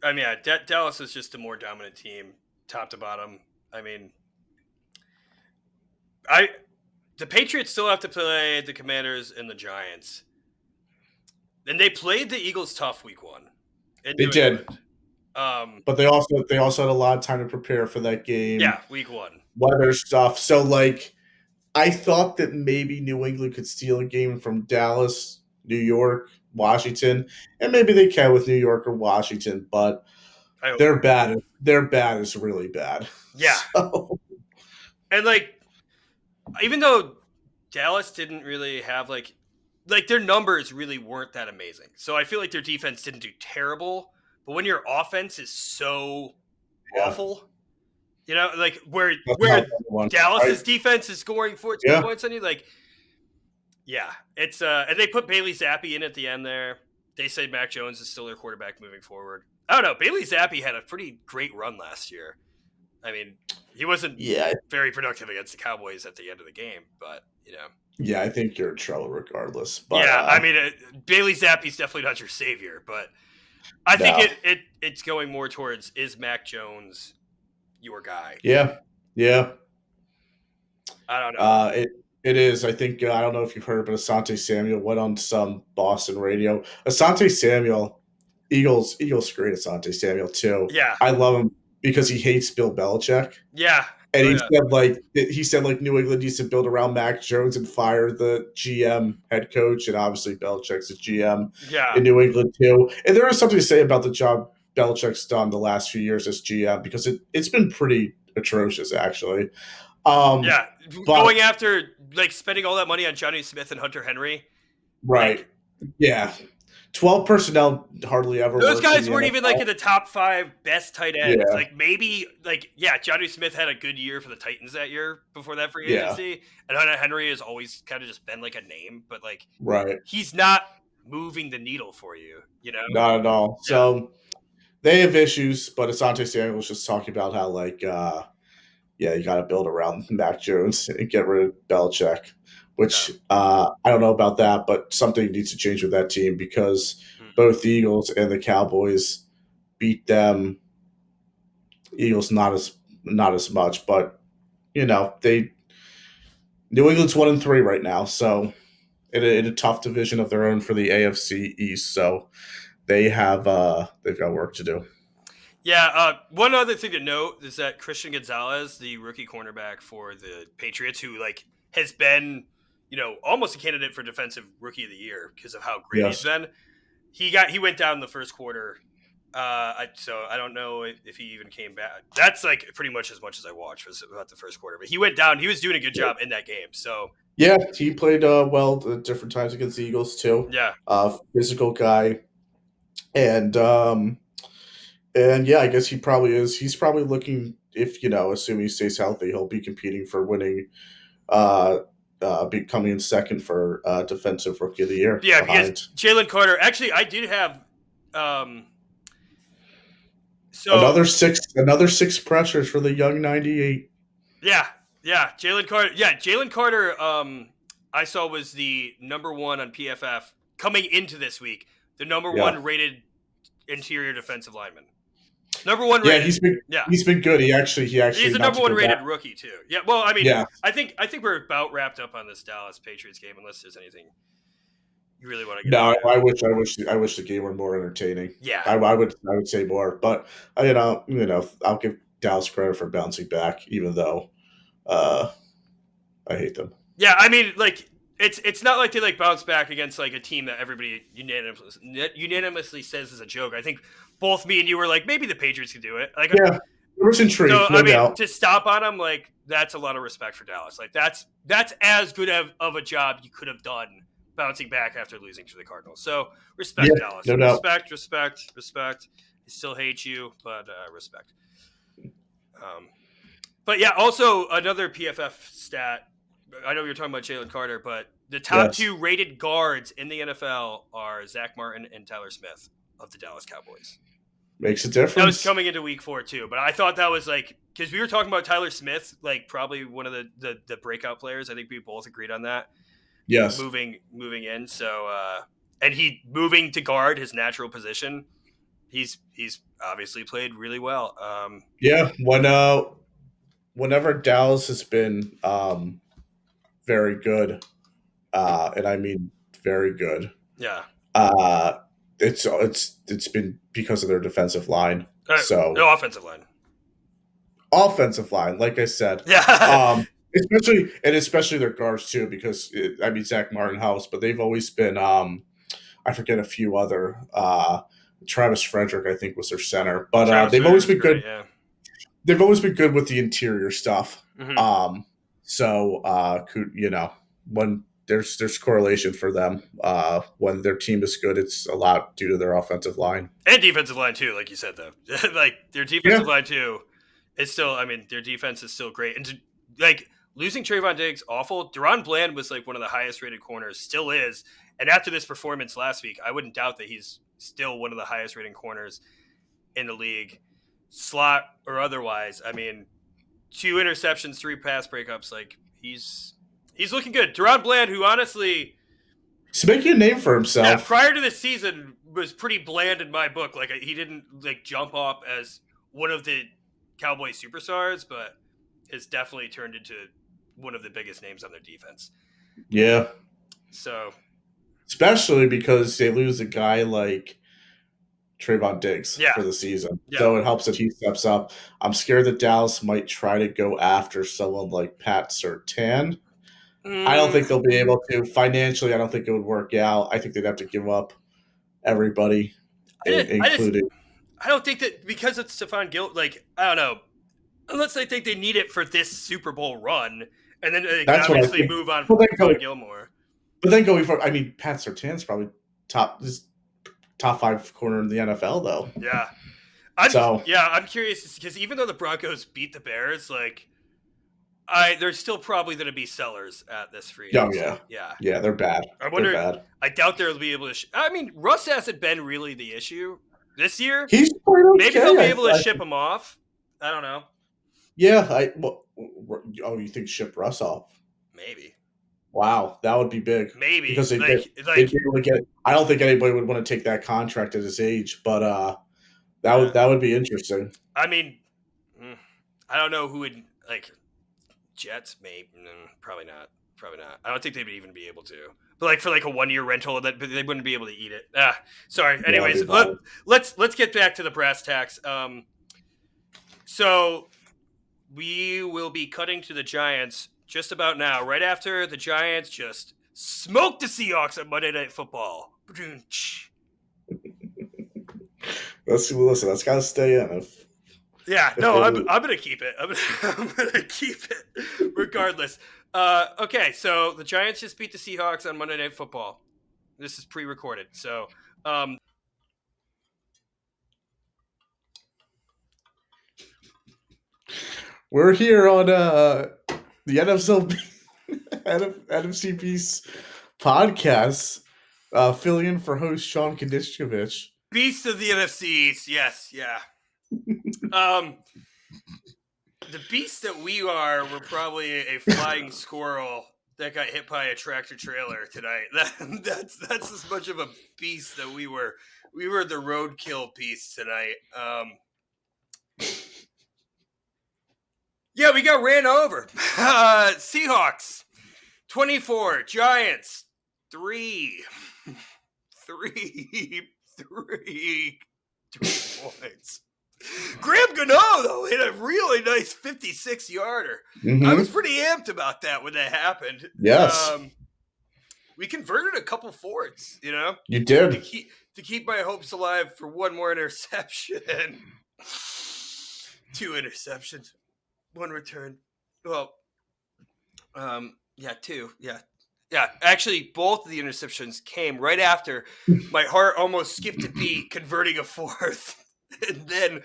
mean, Dallas is just a more dominant team, top to bottom. I mean, the Patriots still have to play the Commanders and the Giants, and they played the Eagles tough week 1. They did, but they also had a lot of time to prepare for that game. Yeah, week 1, weather stuff. So like, I thought that maybe New England could steal a game from Dallas, New York, Washington, and maybe they can with New York or Washington, but they're bad. Their bad is really bad. Yeah. So. And like, even though Dallas didn't really have like their numbers really weren't that amazing. So I feel like their defense didn't do terrible, but when your offense is so awful, you know, like where Dallas's defense is scoring 14 points on you, like, yeah, it's and they put Bailey Zappi in at the end there. They say Mac Jones is still their quarterback moving forward. I don't know. Bailey Zappi had a pretty great run last year. I mean, he wasn't very productive against the Cowboys at the end of the game, but you know. Yeah, I think you're in trouble regardless. But, yeah, I mean, Bailey Zappi's definitely not your savior, but I think it's going more towards, is Mac Jones your guy? Yeah. I don't know. It is. I think I don't know if you've heard, but Asante Samuel went on some Boston radio. Asante Samuel, Eagles great Asante Samuel too. Yeah, I love him because he hates Bill Belichick. Yeah. And he said New England needs to build around Mac Jones and fire the GM head coach, and obviously Belichick's a GM in New England too. And there is something to say about the job Belichick's done the last few years as GM, because it's been pretty atrocious actually. Going after spending all that money on Johnny Smith and Hunter Henry. Right. 12 personnel hardly ever. Those guys weren't even in the top 5 best tight ends. Yeah. Maybe Johnny Smith had a good year for the Titans that year before that free agency, and Hunter Henry has always kind of just been a name, but he's not moving the needle for you. You know, not at all. Yeah. So they have issues, but Asante Samuel was just talking about how you got to build around Mac Jones and get rid of Belichick. Which I don't know about that, but something needs to change with that team, because both the Eagles and the Cowboys beat them. Eagles not as much, but New England's 1-3 right now, so in a tough division of their own for the AFC East. So they've got work to do. Yeah, one other thing to note is that Christian Gonzalez, the rookie cornerback for the Patriots, who has been almost a candidate for defensive rookie of the year because of how great he's been. He went down in the first quarter. So I don't know if he even came back. That's pretty much as I watched was about the first quarter. But he went down. He was doing a good job in that game. So yeah, he played well at different times against the Eagles too. Yeah, physical guy, and yeah, I guess he probably is. He's probably looking if assuming he stays healthy, he'll be competing for winning, be coming in second for defensive rookie of the year. Yeah, behind. because Jalen Carter. Actually, I did have. So Another six pressures for the young 98. Yeah, Jalen Carter. Yeah, Jalen Carter. I saw was the number one on PFF coming into this week. The number one rated interior defensive lineman. Number one rated. He's been good. He's the number one rated rookie too. Yeah. Well, I mean, yeah. I think we're about wrapped up on this Dallas Patriots game, unless there's anything you really want to get. No, I wish the game were more entertaining. Yeah, I would say more, but I'll give Dallas credit for bouncing back, even though I hate them. Yeah, I mean, like it's not like they like bounce back against like a team that everybody unanimously says is a joke. I think both me and you were like, maybe the Patriots could do it. Like, yeah, there was intrigue. So no doubt. To stop on them, like that's a lot of respect for Dallas. Like that's as good of a job you could have done bouncing back after losing to the Cardinals. So respect, Dallas. No doubt. Respect. I still hate you, but respect. But yeah, also another PFF stat. I know you're talking about Jalen Carter, but the top two rated guards in the NFL are Zach Martin and Tyler Smith of the Dallas Cowboys. Makes a difference. That was coming into week 4 too, but I thought that was like, because we were talking about Tyler Smith, like probably one of the breakout players. I think we both agreed on that. Yes. Moving in. So and he moving to guard, his natural position. He's obviously played really well. Yeah. Whenever Dallas has been very good, and I mean very good. Yeah. It's been because of their defensive line. So no offensive line. Offensive line, like I said. Yeah. Especially their guards too, because Zach Martin helps, but they've always been I forget a few other Travis Frederick, I think, was their center. But they've always been good. Yeah. They've always been good with the interior stuff. Mm-hmm. When there's correlation for them. When their team is good, it's a lot due to their offensive line. And defensive line too, like you said, though. Like their defensive line too, it's still, their defense is still great. And losing Trayvon Diggs, awful. Deron Bland was like one of the highest rated corners, still is. And after this performance last week, I wouldn't doubt that he's still one of the highest rated corners in the league, slot or otherwise. 2 interceptions, 3 pass breakups. Like he's looking good. Deron Bland, who honestly, he's making a name for himself. Yeah, prior to this season was pretty bland in my book. Like he didn't jump up as one of the Cowboys superstars, but has definitely turned into one of the biggest names on their defense. Yeah. So, especially because they lose a guy like Trayvon Diggs for the season. Yeah. So it helps that he steps up. I'm scared that Dallas might try to go after someone like Pat Surtain. I don't think they'll be able to. Financially, I don't think it would work out. I think they'd have to give up everybody, including. I don't think that because it's Stephon Gilmore. I don't know. Unless they think they need it for this Super Bowl run, and then they can obviously move on from Gilmore. But then going forward, Pat Surtain's probably top 5 corner in the NFL, though. Yeah. I'm curious because even though the Broncos beat the Bears, they're still probably going to be sellers at this free agency. Yeah, they're bad. I wonder. They're bad. I doubt they'll be able to. Russ hasn't been really the issue this year. He's quite okay. Maybe they'll be able to ship him off. I don't know. Yeah, you think ship Russ off? Maybe. Wow, that would be big. Maybe because they'd be able to get. I don't think anybody would want to take that contract at his age, but that would be interesting. I don't know who would Jets, maybe. Probably not. I don't think they would even be able to. But for a 1-year rental, that they wouldn't be able to eat it. Sorry. Anyways, let's get back to the brass tacks. So we will be cutting to the Giants just about now, right after the Giants just smoked the Seahawks on Monday Night Football. Listen, that's got to stay in. I'm going to keep it. I'm going to keep it regardless. Okay, so the Giants just beat the Seahawks on Monday Night Football. This is pre-recorded. So We're here on the NFC East podcast, filling in for host Sean Gnitzcavich. Beast of the NFC East, yes, yeah. The beast that we are, we're probably a flying squirrel that got hit by a tractor trailer tonight. That's as much of a beast that we were. We were the roadkill beast tonight. Yeah, we got ran over. Seahawks, 24. Giants, 3. 3 points. Graham Gano, though, hit a really nice 56-yarder. Mm-hmm. I was pretty amped about that when that happened. Yes. We converted a couple forts, you know? You did. To keep my hopes alive for one more interception. 2 interceptions. 1 return. Well, yeah, 2. Yeah. Yeah, actually, both of the interceptions came right after my heart almost skipped a beat, converting a 4th. And then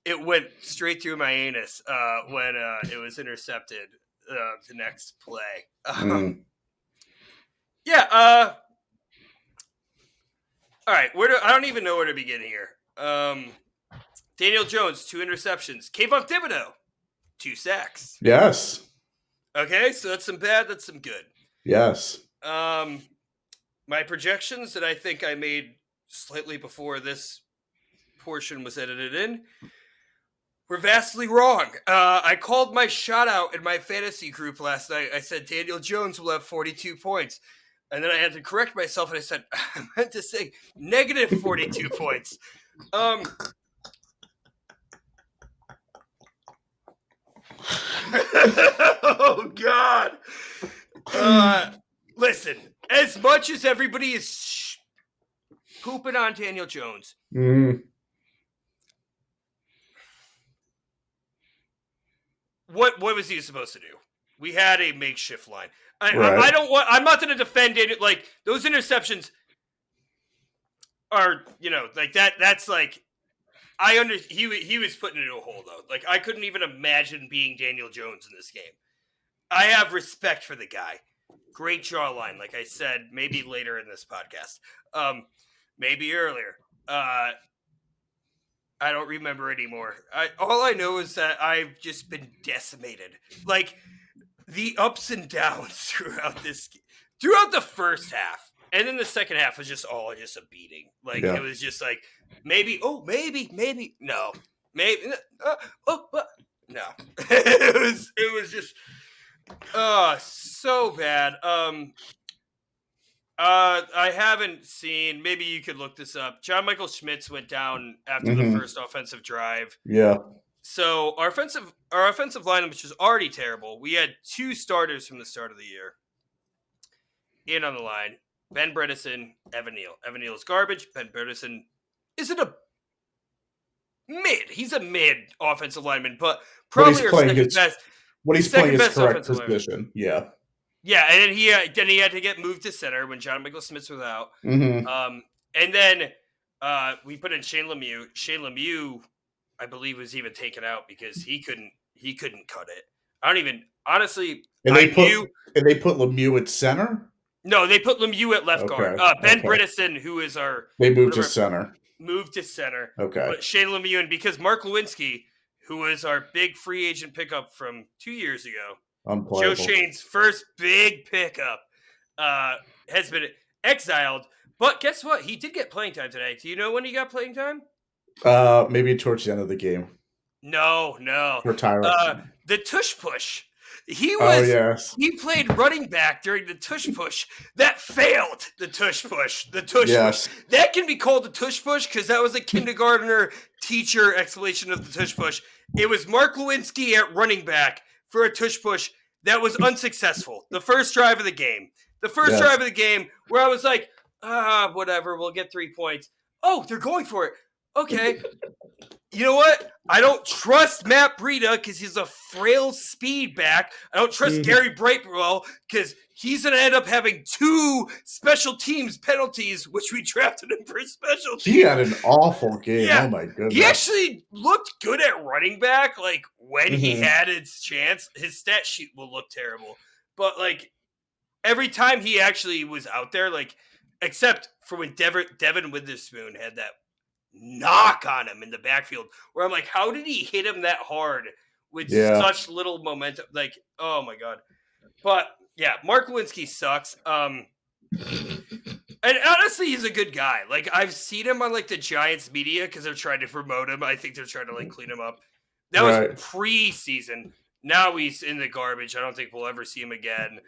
it went straight through my anus when it was intercepted the next play. Yeah. All right. I don't even know where to begin here. Daniel Jones, 2 interceptions. Kayvon Thibodeau, 2 sacks. Yes. Okay, so that's some bad. That's some good. Yes. My projections that I think I made slightly before this portion was edited in were vastly wrong. I called my shout out in my fantasy group last night. I said Daniel Jones will have 42 points. And then I had to correct myself and I said, I meant to say negative 42 points. Oh, God. Listen, as much as everybody is pooping on Daniel Jones, what was he supposed to do? We had a makeshift line. I'm not going to defend it. Like, those interceptions are, like that. That's like, he was put into a hole though. Like, I couldn't even imagine being Daniel Jones in this game. I have respect for the guy. Great jawline, like I said, maybe later in this podcast. Maybe earlier. I don't remember anymore. All I know is that I've just been decimated. Like, the ups and downs throughout the first half, and then the second half was just a beating. Like, It was just like, maybe, no, maybe, no. It was just, so bad. I haven't seen, maybe you could look this up. John Michael Schmitz went down after the first offensive drive. Yeah. So our offensive line, which was already terrible, we had 2 starters from the start of the year in on the line. Ben Bredesen, Evan Neal. Evan Neal is garbage. Ben Bredesen isn't a mid. He's a mid offensive lineman, but probably our second best. When he's playing his correct position, yeah. Yeah, and then he had to get moved to center when John Michael Schmitz was out. And then we put in Shane Lemieux. Shane Lemieux, I believe, was even taken out because he couldn't cut it. I don't even honestly. And they put Lemieux at center. No, they put Lemieux at left guard. Ben Bredesen, who is they moved to center. Moved to center. Okay. But Shane Lemieux, and because Mark Lewinsky, who was our big free agent pickup from 2 years ago, Joe Shane's first big pickup, has been exiled. But guess what? He did get playing time today. Do you know when he got playing time? Maybe towards the end of the game. No. Retired. The tush push. He played running back during the tush push. That failed. The tush push. Push. That can be called the tush push because that was a kindergartner teacher explanation of the tush push. It was Mark Lewinsky at running back for a tush push that was unsuccessful. The first drive of the game. Drive of the game where I was like, whatever, we'll get 3 points. Oh, they're going for it. okay. You know what? I don't trust Matt Breida because he's a frail speed back. I don't trust Gary Brightwell because he's going to end up having 2 special teams penalties, which we drafted him for special teams. He had an awful game. Yeah. Oh, my goodness. He actually looked good at running back. Like, when he had his chance, his stat sheet will look terrible. But, like, every time he actually was out there, like, except for when Devin Witherspoon had that knock on him in the backfield where I'm like, how did he hit him that hard with such little momentum? Like, oh my God. But yeah, Mark Lewinsky sucks. And honestly, he's a good guy. Like, I've seen him on like the Giants media because they're trying to promote him. I think they're trying to like clean him up. That was preseason. Now he's in the garbage. I don't think we'll ever see him again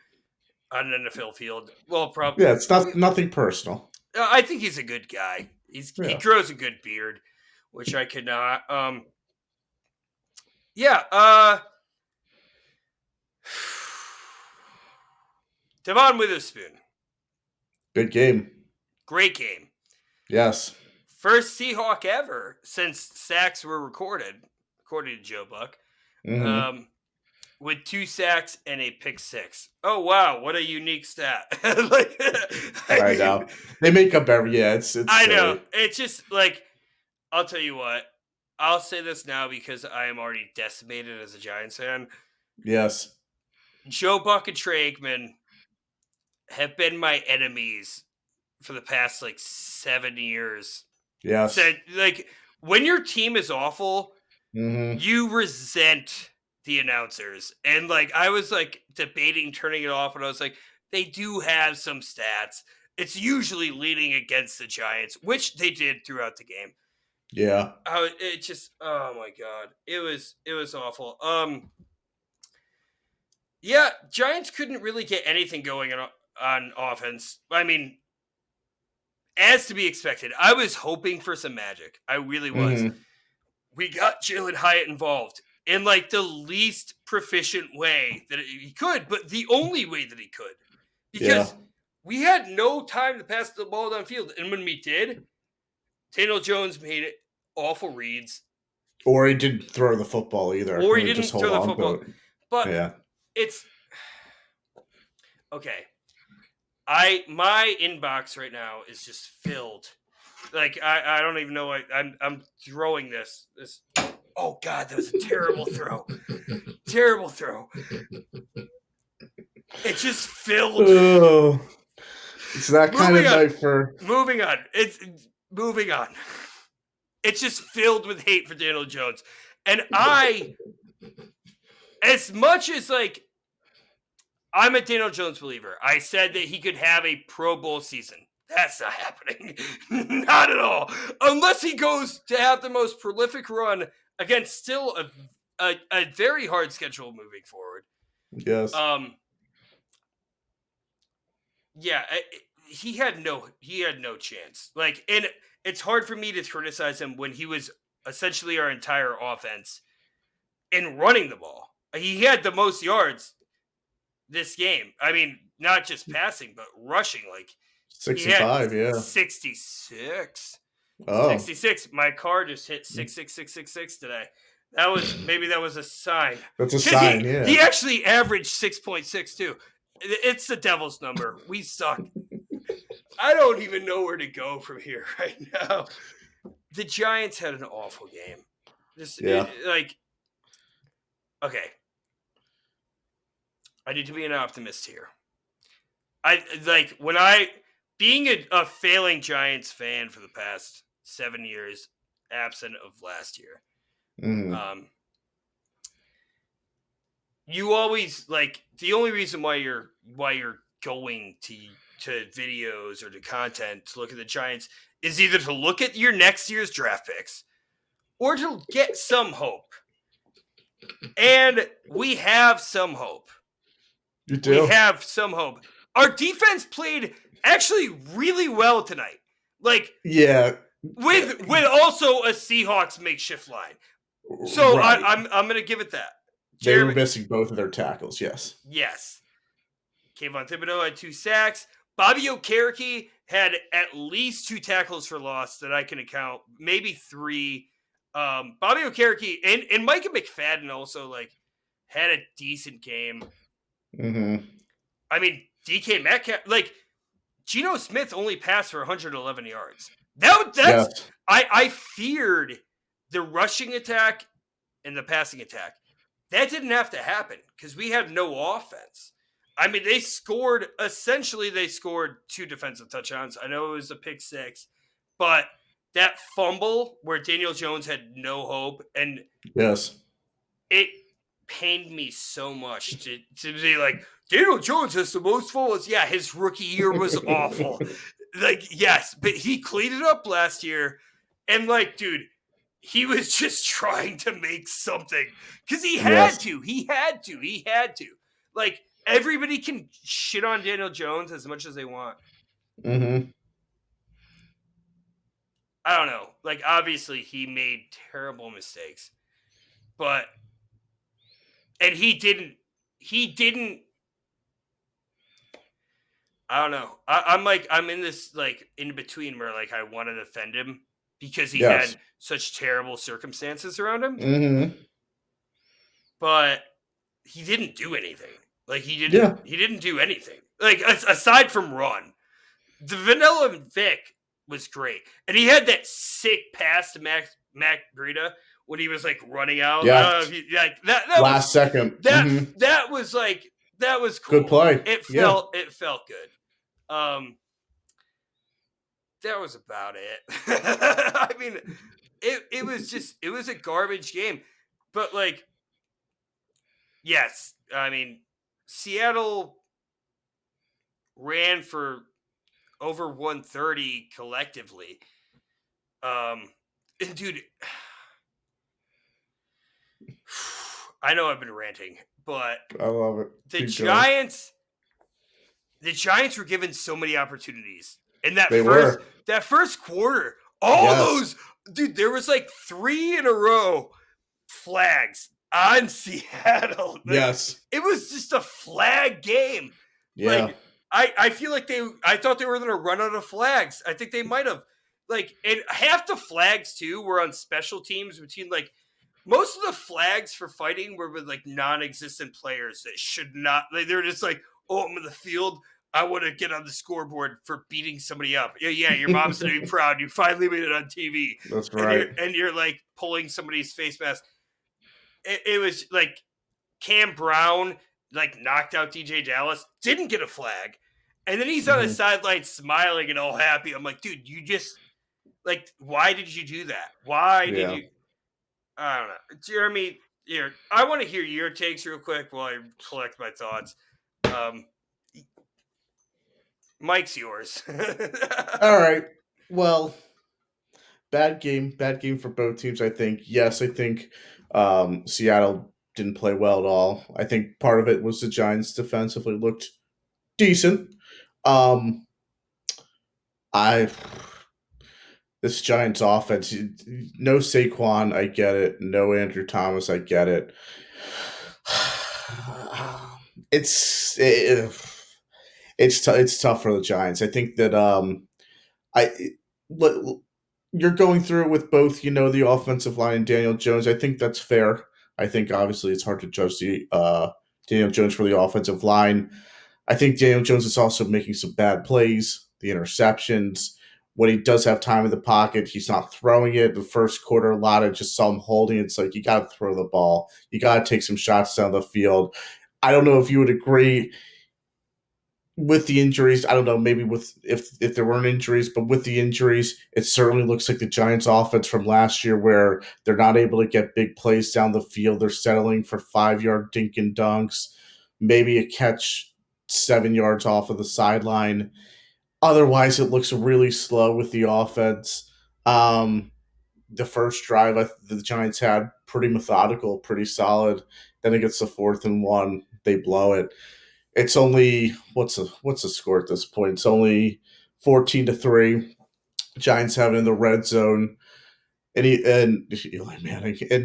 on an NFL field. Well, probably. Yeah, it's nothing personal. I think he's a good guy. He grows a good beard, which I cannot. Devon Witherspoon. Good game. Great game. Yes. First Seahawk ever since sacks were recorded, according to Joe Buck. With 2 sacks and a pick 6. Oh wow, what a unique stat! I know. They make up it's. I know. It's just like, I'll tell you what. I'll say this now because I am already decimated as a Giants fan. Yes. Joe Buck and Trey Aikman have been my enemies for the past like 7 years. Yes. So, like, when your team is awful, you resent the announcers. And like, I was like debating turning it off, and I was like, they do have some stats. It's usually leaning against the Giants, which they did throughout the game. Yeah. It just, oh my God. It was awful. Yeah, Giants couldn't really get anything going on offense. I mean, as to be expected, I was hoping for some magic. I really was. We got Jalen Hyatt involved in like the least proficient way that he could, but the only way that he could. Because we had no time to pass the ball downfield. And when we did, Daniel Jones made awful reads. Or he didn't throw the football either. Or he didn't throw the football. But it's... Okay. My inbox right now is just filled. Like, I don't even know. I'm throwing this. Oh, God, that was a terrible throw. Terrible throw. It just filled. Oh, it's that kind of night for... Moving on. Moving on. It's just filled with hate for Daniel Jones. And as much as, like, I'm a Daniel Jones believer. I said that he could have a Pro Bowl season. That's not happening. Not at all. Unless he goes to have the most prolific run against still a very hard schedule moving forward. Yes. Yeah, he had no chance. Like, and it's hard for me to criticize him when he was essentially our entire offense in running the ball. He had the most yards this game. I mean, not just passing, but rushing. Like 65, 66. Oh. 66. My car just hit 66666 today. That was a sign. That's a sign, He actually averaged 6.6 too. It's the devil's number. We suck. I don't even know where to go from here right now. The Giants had an awful game. Okay. I need to be an optimist here. Being a failing Giants fan for the past 7 years, absent of last year. You always the only reason why you're going to videos or to content to look at the Giants is either to look at your next year's draft picks or to get some hope. And we have some hope. You do? We have some hope. Our defense played actually really well tonight. With also a Seahawks makeshift line. So right. I'm going to give it that. They were missing both of their tackles, yes. Yes. Kayvon Thibodeau had 2 sacks. Bobby Okereke had at least 2 tackles for loss that I can account, maybe 3. Bobby Okereke and Micah McFadden also like had a decent game. Mm-hmm. I mean, DK Metcalf, like Geno Smith only passed for 111 yards. Yes. I feared the rushing attack and the passing attack. That didn't have to happen because we had no offense. I mean, they scored 2 defensive touchdowns. I know it was a pick 6, but that fumble where Daniel Jones had no hope, and Yes. it pained me so much to be like, Daniel Jones has the most fumbles. Yeah, his rookie year was awful. Like, yes, but he cleaned it up last year. And like, dude, he was just trying to make something because he had to. He had to. Like, everybody can shit on Daniel Jones as much as they want. Mm-hmm. I don't know. Like, obviously, he made terrible mistakes, but he didn't. I don't know. I'm in this like in between where like I want to defend him because he had such terrible circumstances around him. Mm-hmm. But he didn't do anything. Like he didn't do anything. Like aside from run. The Vanilla Vic was great. And he had that sick pass to Mac Breida when he was like running out. Yeah. Like that last second. That was like that was cool. Good play. It felt good. That was about it. I mean, it was a garbage game. But like, yes, I mean, Seattle ran for over 130 collectively. And dude, I know I've been ranting, but I love it. The Giants were given so many opportunities. And that first quarter, those, dude, there was like 3 in a row flags on Seattle. Yes. It was just a flag game. Yeah. Like, I feel like I thought they were going to run out of flags. I think they might have. Like, and half the flags, too, were on special teams between, like, most of the flags for fighting were with, like, non-existent players that should not. Like, they're just like, oh, I'm in the field. I want to get on the scoreboard for beating somebody up. Yeah, your mom's going to be proud. You finally made it on TV. That's right. And you're like, pulling somebody's face mask. It was, like, Cam Brown, like, knocked out DJ Dallas, didn't get a flag. And then he's on the sideline smiling and all happy. I'm like, dude, you just, like, why did you do that? Why did you? I don't know. Jeremy, here, I want to hear your takes real quick while I collect my thoughts. Mike's yours. All right. Well, bad game for both teams, I think. Yes, I think Seattle didn't play well at all. I think part of it was the Giants defensively looked decent. This Giants offense, no Saquon, I get it. No Andrew Thomas, I get it. It's tough for the Giants. I think that you're going through it with both, the offensive line and Daniel Jones. I think that's fair. I think obviously it's hard to judge the Daniel Jones for the offensive line. I think Daniel Jones is also making some bad plays, the interceptions. When he does have time in the pocket, he's not throwing it. The first quarter, a lot of just saw him holding. It's like, you got to throw the ball. You got to take some shots down the field. I don't know if you would agree with the injuries. I don't know, maybe if there weren't injuries, but with the injuries, it certainly looks like the Giants offense from last year where they're not able to get big plays down the field. They're settling for 5-yard dink and dunks, maybe a catch 7 yards off of the sideline. Otherwise, it looks really slow with the offense. The first drive the Giants had, pretty methodical, pretty solid. Then it gets the 4th and 1. They blow it. It's only what's the score at this point? It's only 14-3. Giants have it in the red zone, and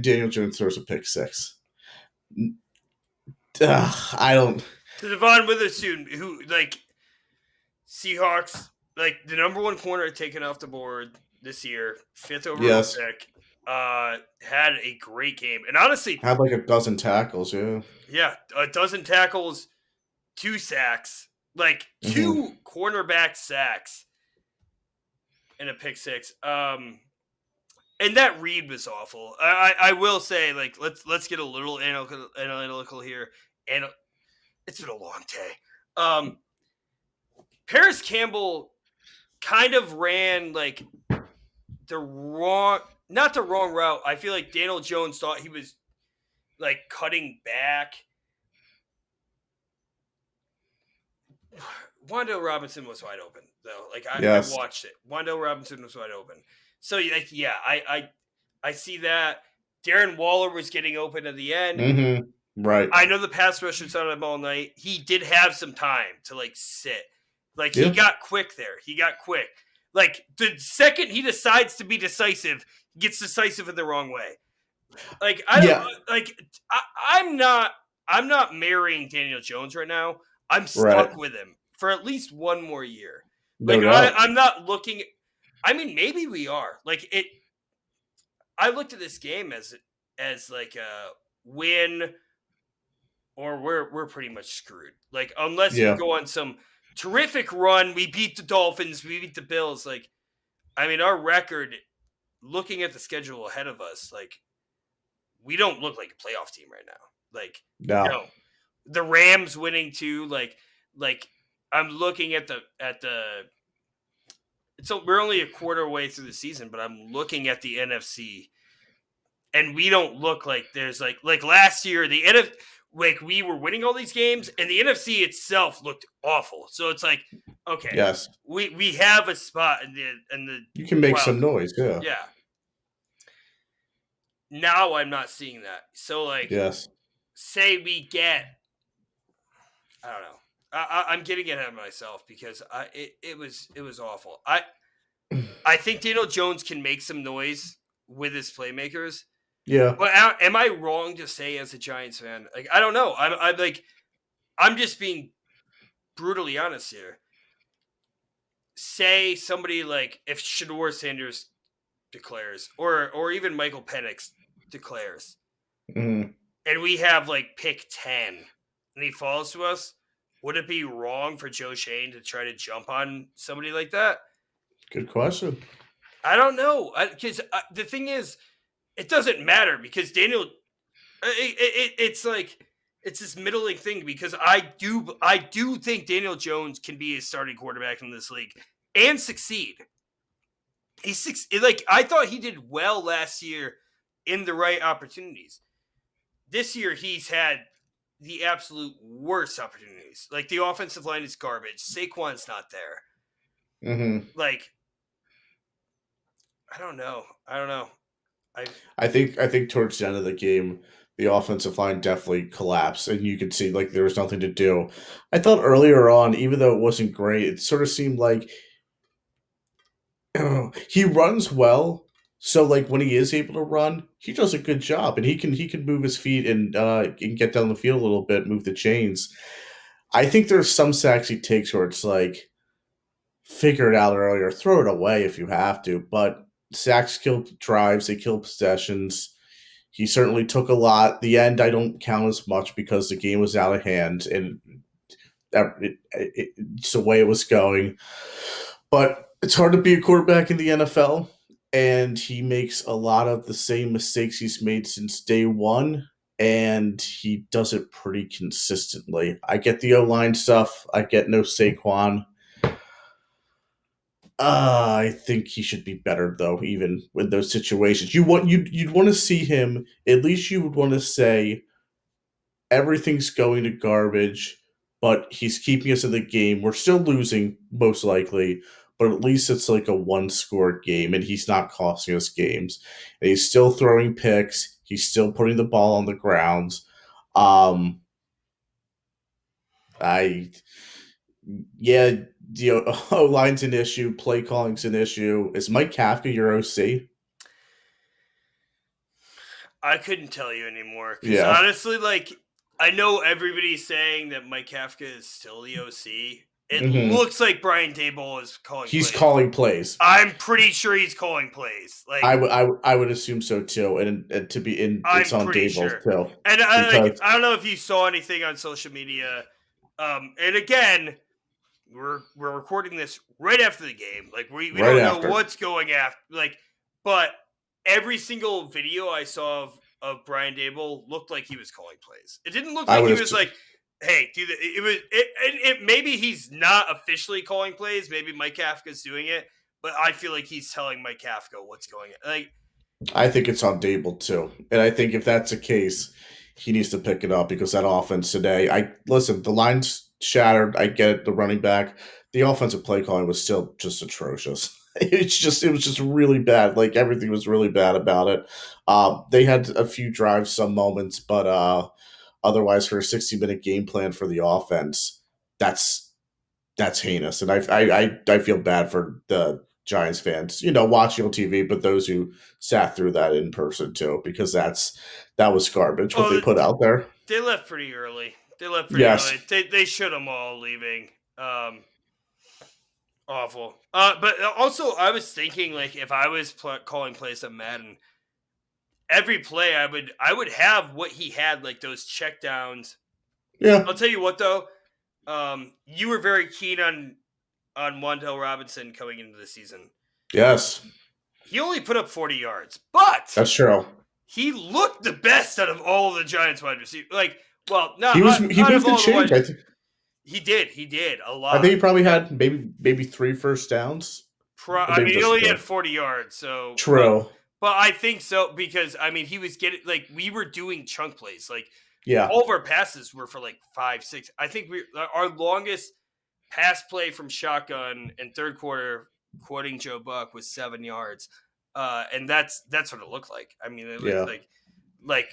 Daniel Jones throws a pick 6. I don't. To Devon Witherspoon, who like Seahawks like the number one corner taken off the board this year, 5th overall Yes. pick, had a great game. And honestly, Had like a dozen tackles, yeah. yeah, a dozen tackles, 2 sacks, like Mm-hmm. 2 cornerback sacks and a pick six. And that read was awful. I will say, like, let's get a little analytical here. And it's been a long day. Paris Campbell kind of ran like not the wrong route. I feel like Daniel Jones thought he was like cutting back. Wando Robinson was wide open though. Like I Yes. watched it. Wando Robinson was wide open. So like yeah, I see that. Darren Waller was getting open at the end. Mm-hmm. Right. I know the pass rush was on him all night. He did have some time to like sit. Like he Yeah. got quick there. He got quick. Like the second he decides to be decisive, he gets decisive in the wrong way. Like I don't like I'm not marrying Daniel Jones right now. I'm stuck Right. with him for at least one more year. No Like doubt. I'm not looking. I mean, maybe we are. Like it. I looked at this game as like a win, or we're pretty much screwed. Like unless we Yeah. go on some terrific run, we beat the Dolphins, we beat the Bills. Like I mean, our record, looking at the schedule ahead of us, like we don't look like a playoff team right now. Like No. no, the Rams winning too. Like I'm looking at the. So we're only a quarter way through the season, but I'm looking at the NFC, and we don't look like there's like last year the NFC. Like we were winning all these games, and the NFC itself looked awful. So it's like, okay, Yes. we have a spot in the You can make wild some noise, yeah. yeah. Now I'm not seeing that. So like, Yes. say we get, I don't know. I'm getting ahead of myself because it was awful. I think Daniel Jones can make some noise with his playmakers. Yeah. But am I wrong to say as a Giants fan? Like I don't know. I'm like I'm just being brutally honest here. Say somebody like if Shador Sanders declares, or even Michael Penix declares, Mm-hmm. and we have like pick 10, and he falls to us. Would it be wrong for Joe Shane to try to jump on somebody like that? Good question. I don't know. Because the thing is, it doesn't matter because Daniel. It's like it's this middling thing because I do think Daniel Jones can be a starting quarterback in this league and succeed. Like I thought he did well last year in the right opportunities. This year he's had the absolute worst opportunities. Like the offensive line is garbage. Saquon's not there. Mm-hmm. Like I don't know. I think towards the end of the game, the offensive line definitely collapsed, and you could see like there was nothing to do. I thought earlier on, even though it wasn't great, it sort of seemed like he runs well. So like when he is able to run, he does a good job, and he can move his feet and get down the field a little bit, move the chains. I think there's some sacks he takes where it's like figure it out earlier, throw it away if you have to, but sacks kill drives, they kill possessions. He certainly took a lot. The end I don't count as much because the game was out of hand and it's the way it was going. But it's hard to be a quarterback in the NFL, and he makes a lot of the same mistakes he's made since day one, and he does it pretty consistently. I get the O line stuff. I get no Saquon. I think he should be better though, even with those situations. You'd want to see him. At least you would want to say everything's going to garbage, but he's keeping us in the game. We're still losing, most likely, but at least it's like a one-score game, and he's not costing us games. And he's still throwing picks. He's still putting the ball on the ground. Um, I yeah, the O line's an issue. Play calling's an issue. Is Mike Kafka your OC? I couldn't tell you anymore because Yeah. honestly, like I know everybody's saying that Mike Kafka is still the OC, It Mm-hmm. looks like Brian Daboll is calling He's plays. calling plays. I'm pretty sure he's calling plays. Like I would assume so too, and to be in, it's I'm on pretty Dable sure. too, And because I don't know if you saw anything on social media. And again, we're recording this right after the game. Like we right don't know after, what's going after. Like, but every single video I saw of Brian Dable looked like he was calling plays. It didn't look I like would he was assume, like, "Hey, do that." It maybe he's not officially calling plays. Maybe Mike Kafka's doing it, but I feel like he's telling Mike Kafka what's going on. Like, I think it's on Dable too, and I think if that's the case, he needs to pick it up because that offense today. I listen, the line's shattered. I get it. The running back, the offensive play calling was still just atrocious. It was just really bad. Like everything was really bad about it. They had a few drives, some moments, but otherwise, for a 60-minute game plan for the offense, that's that's heinous, and I feel bad for the Giants fans, watching on TV, but those who sat through that in person too, because that was garbage what they oh, put out there. they left pretty early. They left pretty Yes, early. They should them all leaving. Awful. But also I was thinking like if I was calling plays on Madden, every play I would have what he had, like those check downs. yeah, I'll tell you what though, you were very keen on Wan'Dale Robinson coming into the season. yes, He only put up 40 yards, but that's true. he looked the best out of all of the Giants wide receivers. Like, well, He not was he out of moved the all the change. wide. He did a I think lot. he probably had maybe three first downs, or I maybe mean, he just only two. had 40 yards, so True. but I think so because I mean he was getting like we were doing chunk plays. Like Yeah. all of our passes were for like 5, 6. I think our longest pass play from shotgun in third quarter, quoting Joe Buck, was 7 yards. And that's what it looked like. I mean, it looked Yeah. like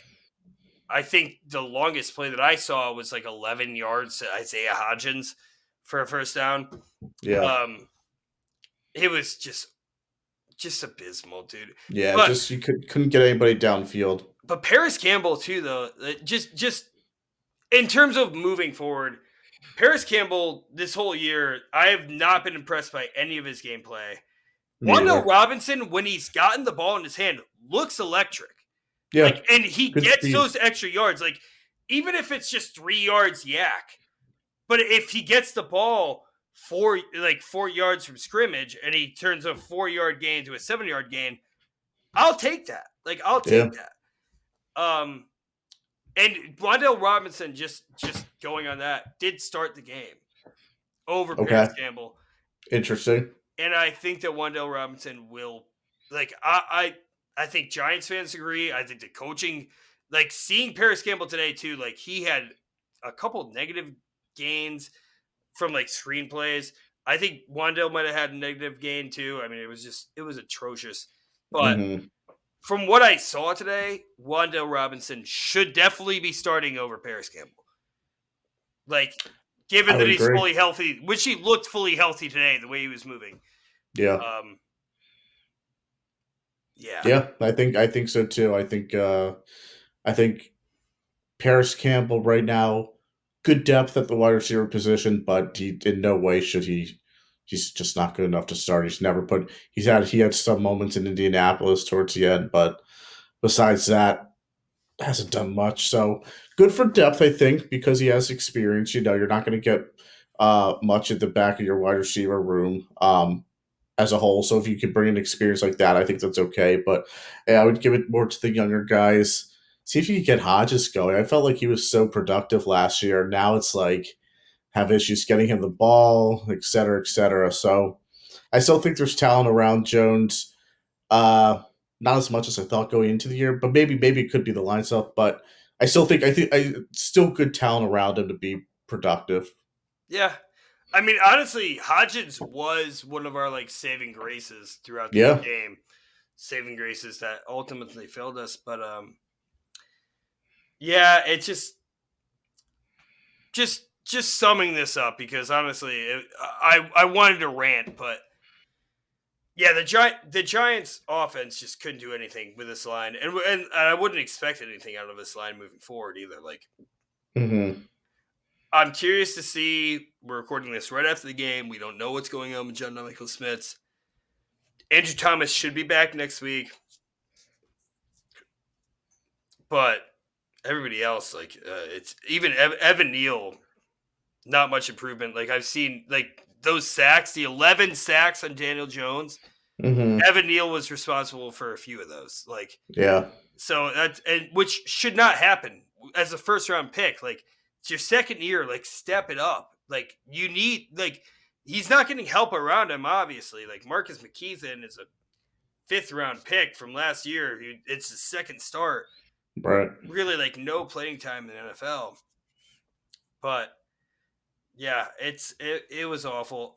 I think the longest play that I saw was like 11 yards to Isaiah Hodgins for a first down. Yeah. Um, it was just abysmal, dude. Yeah. But Just you couldn't get anybody downfield. Paris Campbell too, though. Just in terms of moving forward, Paris Campbell this whole year, I have not been impressed by any of his gameplay. Me Wan'Dale either. Robinson, when he's gotten the ball in his hand, looks electric. Yeah. Like, and he Good gets speed. those extra yards. Like, even if it's just 3 yards, yak. But if he gets the ball 4 yards from scrimmage and he turns a 4 yard gain to a 7 yard gain, I'll take that. Like, I'll Yeah. take that. And Wan'Dale Robinson, just going on that, did start the game over Okay. Paris Campbell. Interesting. And I think that Wan'Dale Robinson will, like, I think Giants fans agree. I think the coaching, like, seeing Paris Campbell today too, like, he had a couple negative gains from like screenplays. I think Wan'Dale might have had a negative gain too. I mean, it was atrocious. But Mm-hmm. from what I saw today, Wan'Dale Robinson should definitely be starting over Paris Campbell. Like, given I that would he's agree. fully healthy, which he looked fully healthy today, the way he was moving. Yeah. Yeah. Yeah, I think so too. I think Paris Campbell right now, good depth at the wide receiver position, but he in no way should he's just not good enough to start. He had some moments in Indianapolis towards the end, but besides that, hasn't done much. So good for depth, I think, because he has experience. You're not going to get much at the back of your wide receiver room. As a whole. So if you could bring an experience like that, I think that's okay. But yeah, I would give it more to the younger guys. See if you could get Hodges going. I felt like he was so productive last year. Now it's like have issues getting him the ball, et cetera, et cetera. So I still think there's talent around Jones. Not as much as I thought going into the year, but maybe it could be the line stuff. But I still good talent around him to be productive. Yeah. I mean, honestly, Hodgins was one of our like saving graces throughout the Yeah. game. Saving graces that ultimately failed us. But yeah, it's just summing this up because honestly, I wanted to rant, but yeah, the Giants offense just couldn't do anything with this line, and I wouldn't expect anything out of this line moving forward either. Like, Mm-hmm. I'm curious to see we're recording this right after the game. We don't know what's going on with John Michael Smith. Andrew Thomas should be back next week. But everybody else, like, it's even Evan Neal, not much improvement. Like, I've seen, like, those sacks, the 11 sacks on Daniel Jones. Mm-hmm. Evan Neal was responsible for a few of those. Like, Yeah. so that's, and which should not happen as a first round pick. Like, it's your second year. Like, step it up. Like, you need, like, he's not getting help around him, obviously. Like, Marcus McKeithen is a 5th round pick from last year. It's his second start. Right. Really, like, no playing time in the NFL. But yeah, it was awful.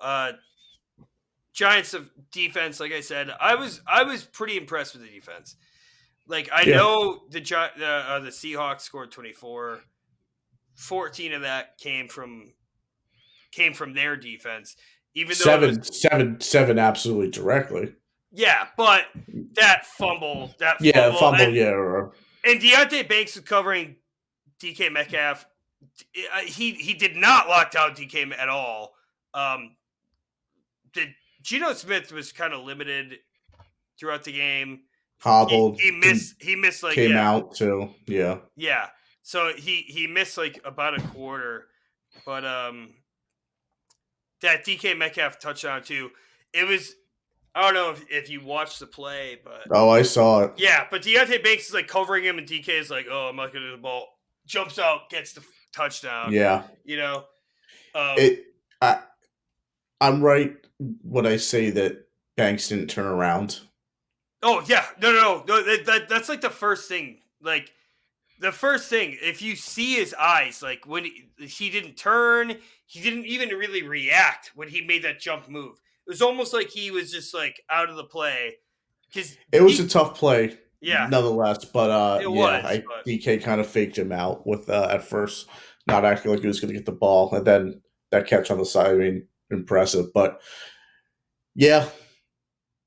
Giants of defense, like I said, I was pretty impressed with the defense. Like, I know the Seahawks scored 24. 14 of that came from their defense. Even though seven absolutely directly. Yeah, but that fumble. And Deontay Banks was covering DK Metcalf. He did not lock down DK at all. Geno Smith was kind of limited throughout the game. Hobbled. He missed like came out too. Yeah. Yeah. So he missed like about a quarter, but that DK Metcalf touchdown too. It was, I don't know if you watched the play, but I saw it. Yeah, but Deontay Banks is like covering him, and DK is like, "Oh, I'm not gonna do the ball." Jumps out, gets the touchdown. Yeah. You know. I'm right when I say that Banks didn't turn around. Oh yeah, no. That's like the first thing. Like, the first thing, if you see his eyes, like when he didn't turn, he didn't even really react when he made that jump move. It was almost like he was just like out of the play. It was a tough play, yeah, nonetheless. But but DK kind of faked him out with at first not acting like he was going to get the ball, and then that catch on the side. I mean, impressive. But yeah,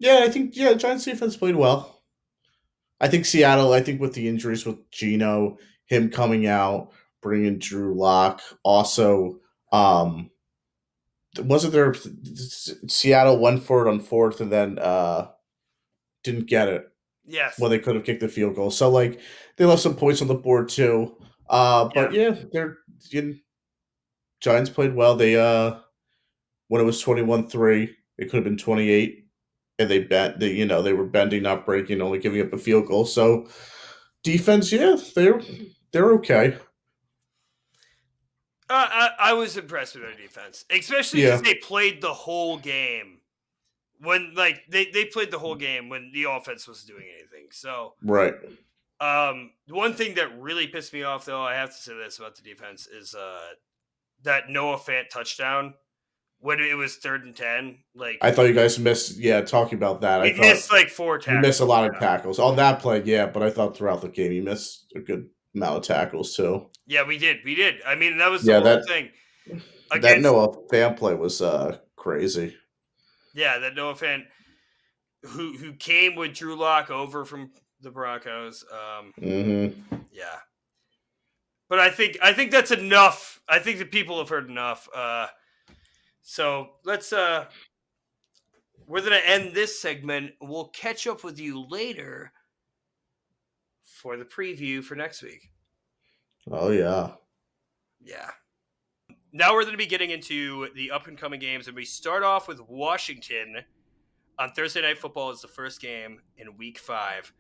I think Giants defense played well. I think Seattle. I think with the injuries with Geno, him coming out, bringing Drew Lock, also. Wasn't there Seattle went for it on 4th and then didn't get it? Yes. Well, they could have kicked the field goal. So like they left some points on the board too. But Giants played well. They when it was 21-3, it could have been 28, and they were bending, not breaking, only giving up a field goal. So defense, they're okay. I was impressed with their defense, especially because they played the whole game. When like they played the whole game when the offense wasn't doing anything. So right. One thing that really pissed me off, though, I have to say this about the defense, is that Noah Fant touchdown when it was 3rd and 10. Like, I thought you guys missed. Yeah, talking about that, we missed like 4 tackles. You missed a lot of tackles on that play. Yeah, but I thought throughout the game you missed a good amount of tackles too. Yeah, we did. I mean, that was the whole thing. That Noah Fant play was crazy. Yeah, that Noah Fant who came with Drew Lock over from the Broncos. Yeah, but I think that's enough. I think the people have heard enough. So let's. We're gonna end this segment. We'll catch up with you later for the preview for next week. Oh yeah. Yeah. Now we're going to be getting into the up-and-coming games, and we start off with Washington on Thursday Night Football is the first game in Week 5,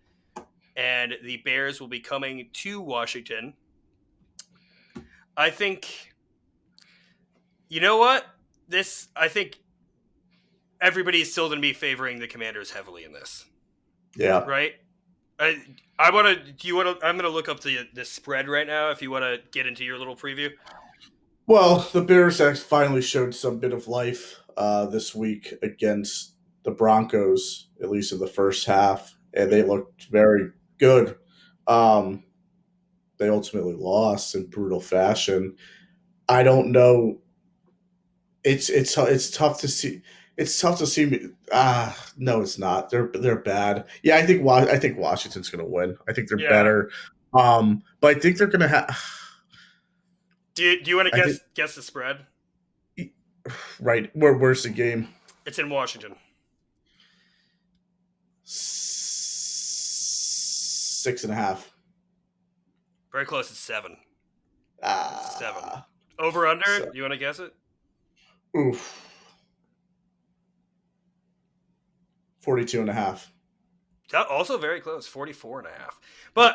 and the Bears will be coming to Washington. I think, you know what? I think everybody is still going to be favoring the Commanders heavily in this. Yeah. Right? I want to. I'm going to look up the spread right now if you want to get into your little preview. Well, the Bears finally showed some bit of life this week against the Broncos, at least in the first half, and they looked very good. They ultimately lost in brutal fashion. I don't know. It's tough to see. It's tough to see. No, it's not. They're bad. Yeah, I think Washington's going to win. I think they're better. But I think they're going to have. Do you want to guess the spread? Right. Where's the game? It's in Washington. 6.5. Very close. It's 7. It's 7. Ah. Over under? So, You want to guess it? oof. 42.5. Also very close. 44.5. But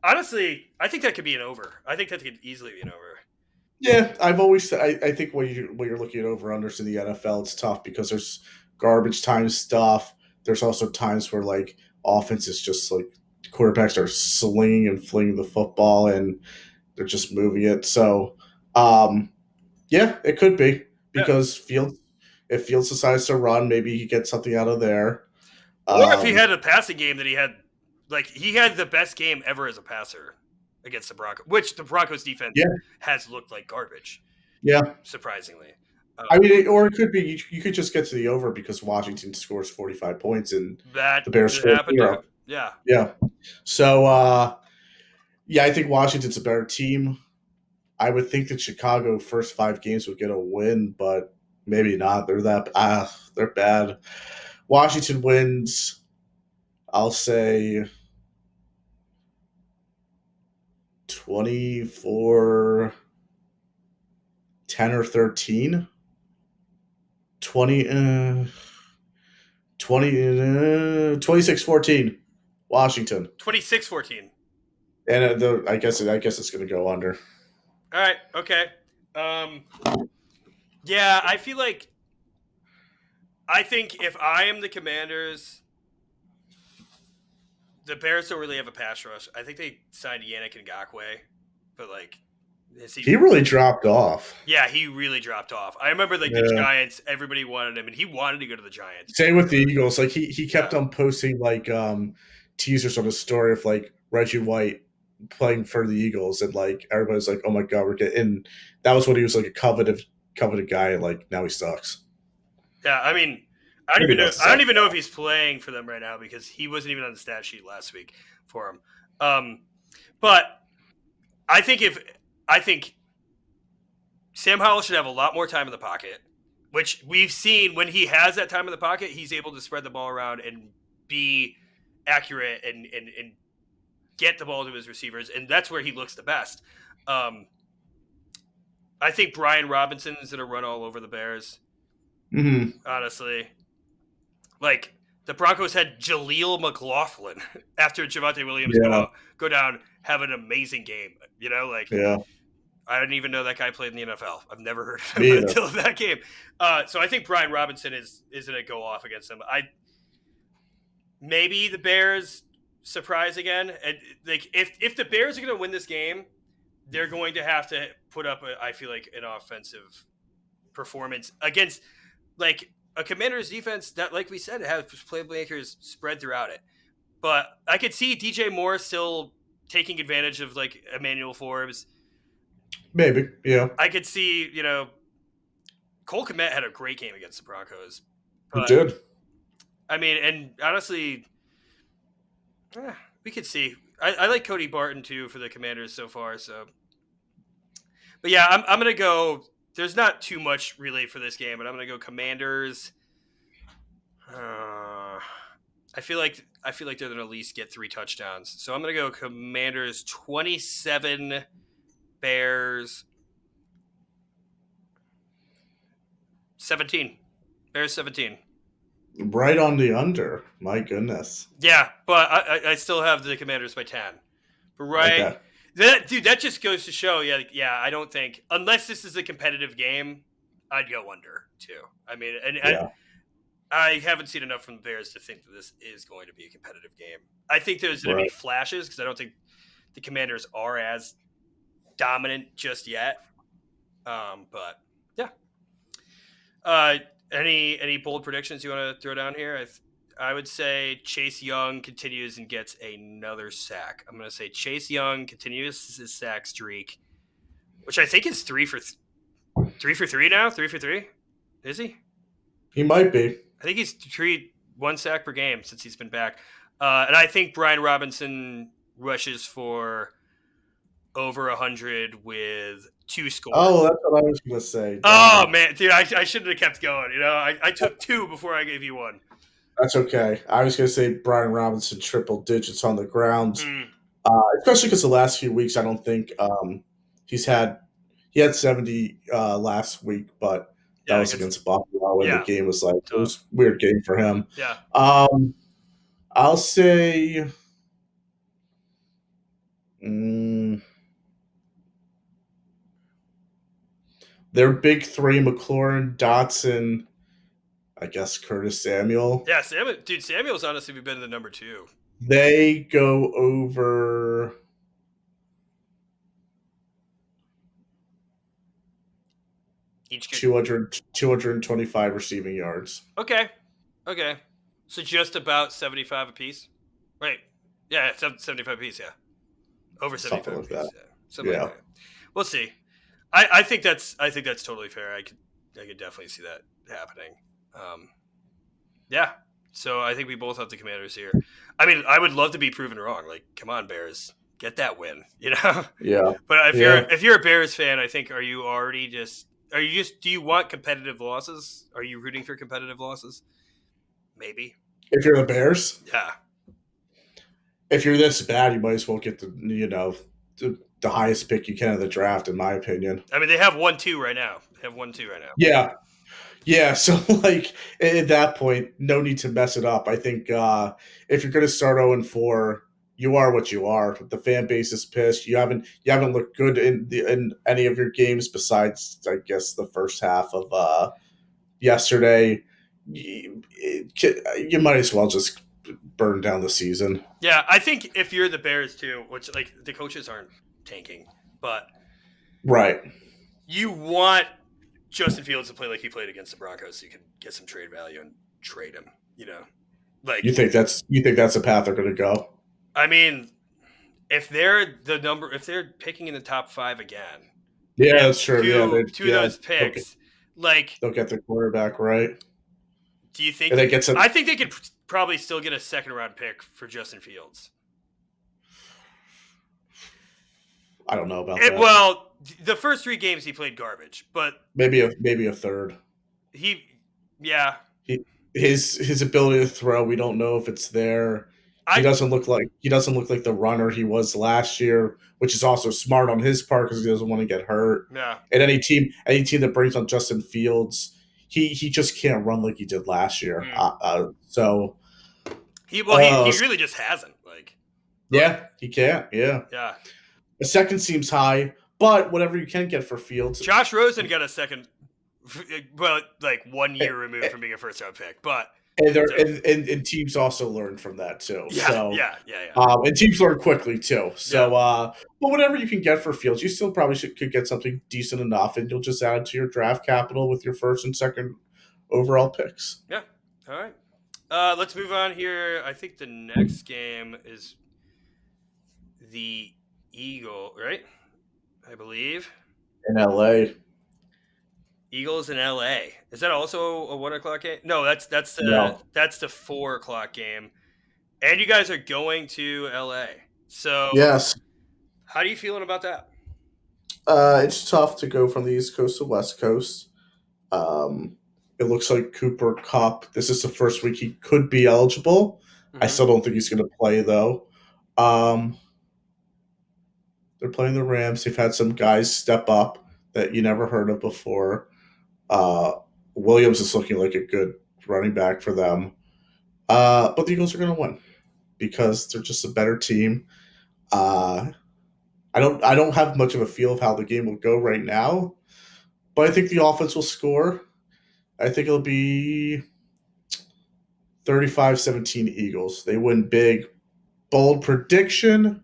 honestly, I think that could be an over. I think that could easily be an over. Yeah, I've always I think when you're looking at over unders in the NFL, it's tough because there's garbage time stuff. There's also times where like offense is just like quarterbacks are slinging and flinging the football and they're just moving it. So, yeah, it could be Yeah. because if Fields decides to run, maybe he gets something out of there. Or if he Um, had a passing game that he had the best game ever as a passer against the Broncos, which the Broncos defense yeah, has looked like garbage, yeah. surprisingly. I mean, or it could be you could just get to the over because Washington scores 45 points and That the Bears could score happen too. 0. Yeah. Yeah. So, yeah, I think Washington's a better team. I would think that Chicago first 5 games would get a win, but maybe not. They're bad. Washington wins. I'll say 24-10 or 13. 20 26-14 Washington. 26-14. And I guess it's going to go under. All right. Okay. Yeah, I think if I am the Commanders, the Bears don't really have a pass rush. I think they signed Yannick Ngakoue, but like, He really dropped off. Yeah, he really dropped off. I remember the Giants. Everybody wanted him, and he wanted to go to the Giants. Same with the Eagles. Like he kept on posting like teasers on his story of like Reggie White playing for the Eagles, and like everybody's like, "Oh my god, we're getting." And that was when he was like a coveted guy, and like now he sucks. Yeah, I mean, I don't even know if he's playing for them right now because he wasn't even on the stat sheet last week for him. But I think Sam Howell should have a lot more time in the pocket, which we've seen when he has that time in the pocket, he's able to spread the ball around and be accurate and get the ball to his receivers, and that's where he looks the best. I think Brian Robinson is going to run all over the Bears. Mm-hmm. Honestly, like the Broncos had Jaleel McLaughlin after Javonte Williams go down, have an amazing game. I didn't even know that guy played in the NFL. I've never heard of him until that game. So I think Brian Robinson is going to go off against them. Maybe the Bears surprise again. And like if the Bears are going to win this game, they're going to have to put up I feel like an offensive performance against like a Commanders defense that, like we said, has playmakers spread throughout it. But I could see DJ Moore still taking advantage of like Emmanuel Forbes. Maybe, yeah. I could see, Cole Kmet had a great game against the Broncos. He did. I mean, and honestly, we could see. I like Cody Barton too for the Commanders so far. So, but yeah, I'm gonna go. There's not too much really for this game, but I'm gonna go Commanders. I feel like they're gonna at least get 3 touchdowns. So I'm gonna go Commanders 27, Bears 17. Bears 17. Right on the under. My goodness. Yeah, but I still have the Commanders by 10. But right, okay. That just goes to show. Yeah. I don't think unless this is a competitive game, I'd go under too. I mean, I haven't seen enough from the Bears to think that this is going to be a competitive game. I think there's going to be flashes because I don't think the Commanders are as dominant just yet. But yeah. Any bold predictions you want to throw down here? I would say Chase Young continues and gets another sack. I'm going to say Chase Young continues his sack streak, which I think is 3 for 3 now. 3 for 3, is he? He might be. I think he's 1 sack per game since he's been back. And I think Brian Robinson rushes for over 100 with 2 scores. Oh, that's what I was going to say. Oh, man. Dude, I shouldn't have kept going. I took 2 before I gave you 1. That's okay. I was going to say Brian Robinson triple digits on the ground, especially because the last few weeks, I don't think he had 70 last week, but that was against Buffalo, and the game was like, it was a weird game for him. Yeah. I'll say their big three, McLaurin, Dotson, I guess Curtis Samuel. Yeah, Samuel's honestly been the number 2. They go over 225 receiving yards. Okay. So just about 75 apiece. Right. Yeah, 75 apiece, yeah. Over 75 like apiece. That. Yeah. Something like that. We'll see. I think that's totally fair. I could definitely see that happening. Yeah. So I think we both have the Commanders here. I mean, I would love to be proven wrong. Like, come on, Bears, get that win. Yeah. But if you're a Bears fan, I think do you want competitive losses? Are you rooting for competitive losses? Maybe. If you're the Bears? Yeah. If you're this bad, you might as well get the highest pick you can in the draft, in my opinion. I mean, they have 1-2 right now. Yeah. Yeah, so like at that point, no need to mess it up. I think if you're going to start 0-4, you are what you are. The fan base is pissed. You haven't looked good in any of your games besides, I guess, the first half of yesterday. You might as well just burn down the season. Yeah, I think if you're the Bears too, which like the coaches aren't tanking, but right, you want Justin Fields to play like he played against the Broncos, so you can get some trade value and trade him. Like you think that's the path they're going to go? I mean, if they're picking in the top 5 again, yeah, that's true. Two of those picks, they'll get the quarterback right. Do you think? I think they could probably still get a second-round pick for Justin Fields. I don't know about that. Well, the first 3 games he played garbage, but maybe a third. His ability to throw, we don't know if it's there. He doesn't look like the runner he was last year, which is also smart on his part because he doesn't want to get hurt. Yeah. And any team that brings on Justin Fields, he just can't run like he did last year. So he really just hasn't. Yeah, he can't. Yeah. Yeah. A second seems high, but whatever you can get for Fields. Josh Rosen got a second, 1 year removed from being a first round pick, but and teams also learn from that too. Yeah, so, yeah. And teams learn quickly too. So, but whatever you can get for Fields, you still probably could get something decent enough, and you'll just add to your draft capital with your first and second overall picks. Yeah. All right. Let's move on here. I think the next game is the Eagle, right? I believe. In LA. Eagles in LA. Is that also a 1:00 game? No, that's the 4:00 game. And you guys are going to LA. So yes. How are you feeling about that? It's tough to go from the East Coast to West Coast. It looks like Cooper Kupp, this is the first week he could be eligible. Mm-hmm. I still don't think he's going to play, though. They're playing the Rams. They've had some guys step up that you never heard of before. Williams is looking like a good running back for them. But the Eagles are going to win because they're just a better team. I don't have much of a feel of how the game will go right now, but I think the offense will score. I think it'll be 35-17 Eagles. They win big. Bold prediction.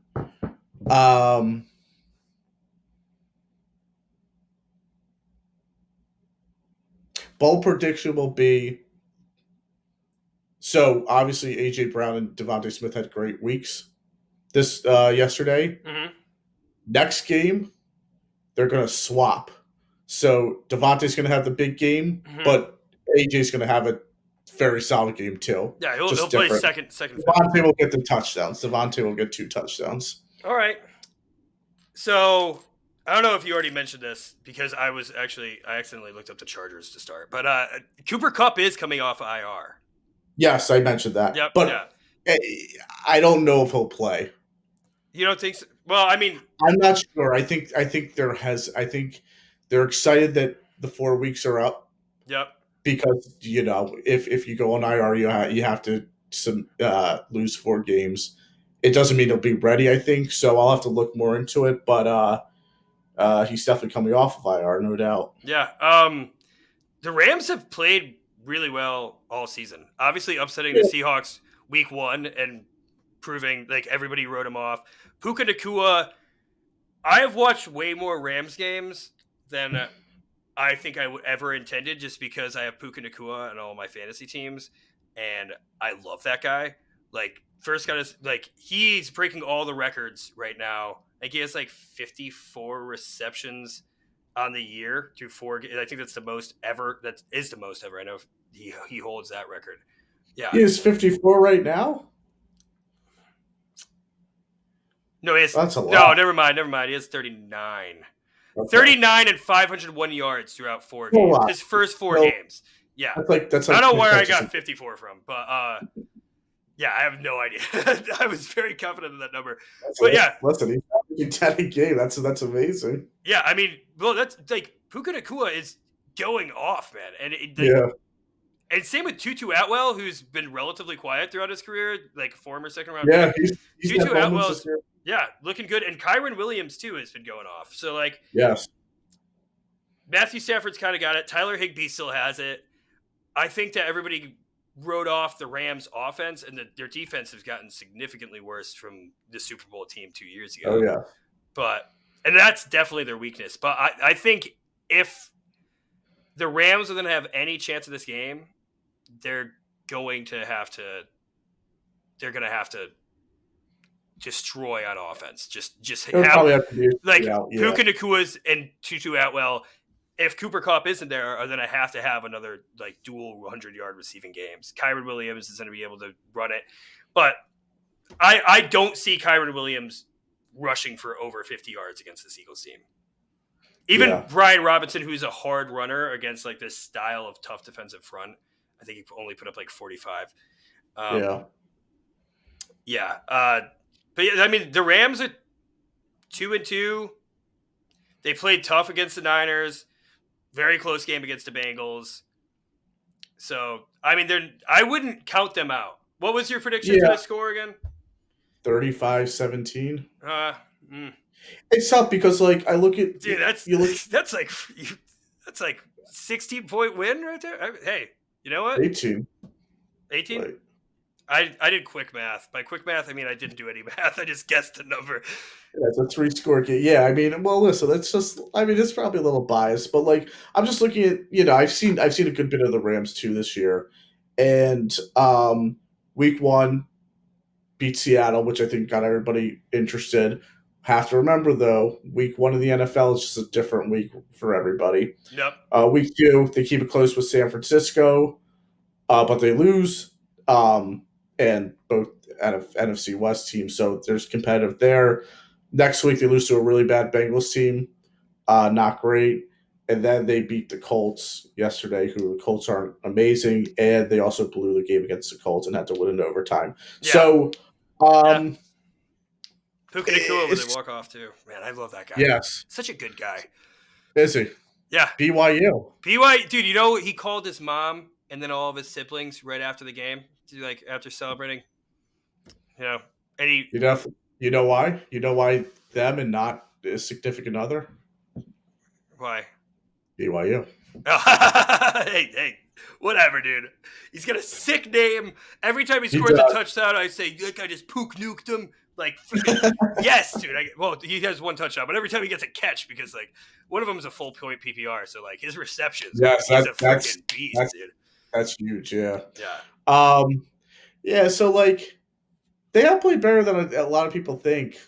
Bold prediction will be, so obviously A.J. Brown and Devontae Smith had great weeks this yesterday. Mm-hmm. Next game, they're going to swap. So Devontae's going to have the big game, but AJ's going to have a very solid game too. Yeah, he'll play second. Devontae will get the touchdowns. Devontae will get 2 touchdowns. All right. So I don't know if you already mentioned this because I accidentally looked up the Chargers to start, but Cooper Kupp is coming off IR. Yes, I mentioned that, Yep. Yeah. but eh, I don't know if he'll play. You don't think so? Well, I mean, I'm not sure. I think they're excited that the 4 weeks are up yep. because if you go on IR, you have to lose 4 games. It doesn't mean he'll be ready. I think so. I'll have to look more into it, but he's definitely coming off of IR, no doubt. Yeah. The Rams have played really well all season. Obviously, upsetting the Seahawks week 1 and proving like everybody wrote him off. Puka Nacua. I have watched way more Rams games than I think I would ever intended, just because I have Puka Nacua on all my fantasy teams, and I love that guy. Like, first got his like he's breaking all the records right now. Like, he has like 54 receptions on the year through 4. I think that's the most ever. That is the most ever. I know he holds that record. Yeah. He is 54 right now. No, he has, That's a lot. no. Never mind. He has 39. Okay. 39 and 501 yards throughout 4 games. His first 4 games. Yeah. That's like I don't know where I got 54 from, but yeah, I have no idea. I was very confident in that number. But yeah, listen, he's averaging 10 a game. That's amazing. Yeah, I mean, well, that's like Puka Nacua is going off, man, and and same with Tutu Atwell, who's been relatively quiet throughout his career, like former second round. Yeah, he's Tutu Atwell's looking good, and Kyron Williams too has been going off. So like, yes, Matthew Stafford's kind of got it. Tyler Higbee still has it. I think that everybody wrote off the Rams' offense, and their defense has gotten significantly worse from the Super Bowl team 2 years ago. Oh yeah, and that's definitely their weakness. But I think if the Rams are going to have any chance of this game, they're going to have to destroy on offense. Just have to like Puka Nacua's and Tutu Atwell. If Cooper Kupp isn't there, are going to have another like dual 100-yard receiving games. Kyron Williams is going to be able to run it, but I don't see Kyron Williams rushing for over 50 yards against this Eagles team. Even Brian Robinson, who's a hard runner against like this style of tough defensive front, I think he only put up like 45. But yeah, I mean, the Rams are 2-2. They played tough against the Niners. Very close game against the Bengals. So, I mean, I wouldn't count them out. What was your prediction for the score again? 35-17. It's tough because like I look at that's like 16-point win right there. Hey, you know what? 18. Like, I did quick math. By quick math, I mean I didn't do any math. I just guessed the number. Yeah, it's a 3-score game. Yeah, I mean, well, listen, it's probably a little biased, but like I'm just looking at I've seen a good bit of the Rams too this year, and week 1 beat Seattle, which I think got everybody interested. Have to remember though, week 1 of the NFL is just a different week for everybody. Yep. Week 2, they keep it close with San Francisco, but they lose. And both NFC West teams, so there's competitive there. Next week, they lose to a really bad Bengals team, not great. And then they beat the Colts yesterday, who the Colts aren't amazing, and they also blew the game against the Colts and had to win in overtime. Yeah. So, Puka Nacua was a walk-off, too. Man, I love that guy. Yes. Such a good guy. Is he? Yeah. BYU. Dude, he called his mom and then all of his siblings right after the game, like after celebrating. And he. You know why? You know why them and not a significant other? Why? BYU. Hey, whatever, dude. He's got a sick name. Every time he scores a touchdown, I say, "Look, I just pook nuked him." Like, yes, dude. He has 1 touchdown, but every time he gets a catch, because like one of them is a full point PPR, so like his receptions, yes, he's a freaking beast, dude. That's huge, yeah. Yeah. Yeah. So like, they have played better than a lot of people think.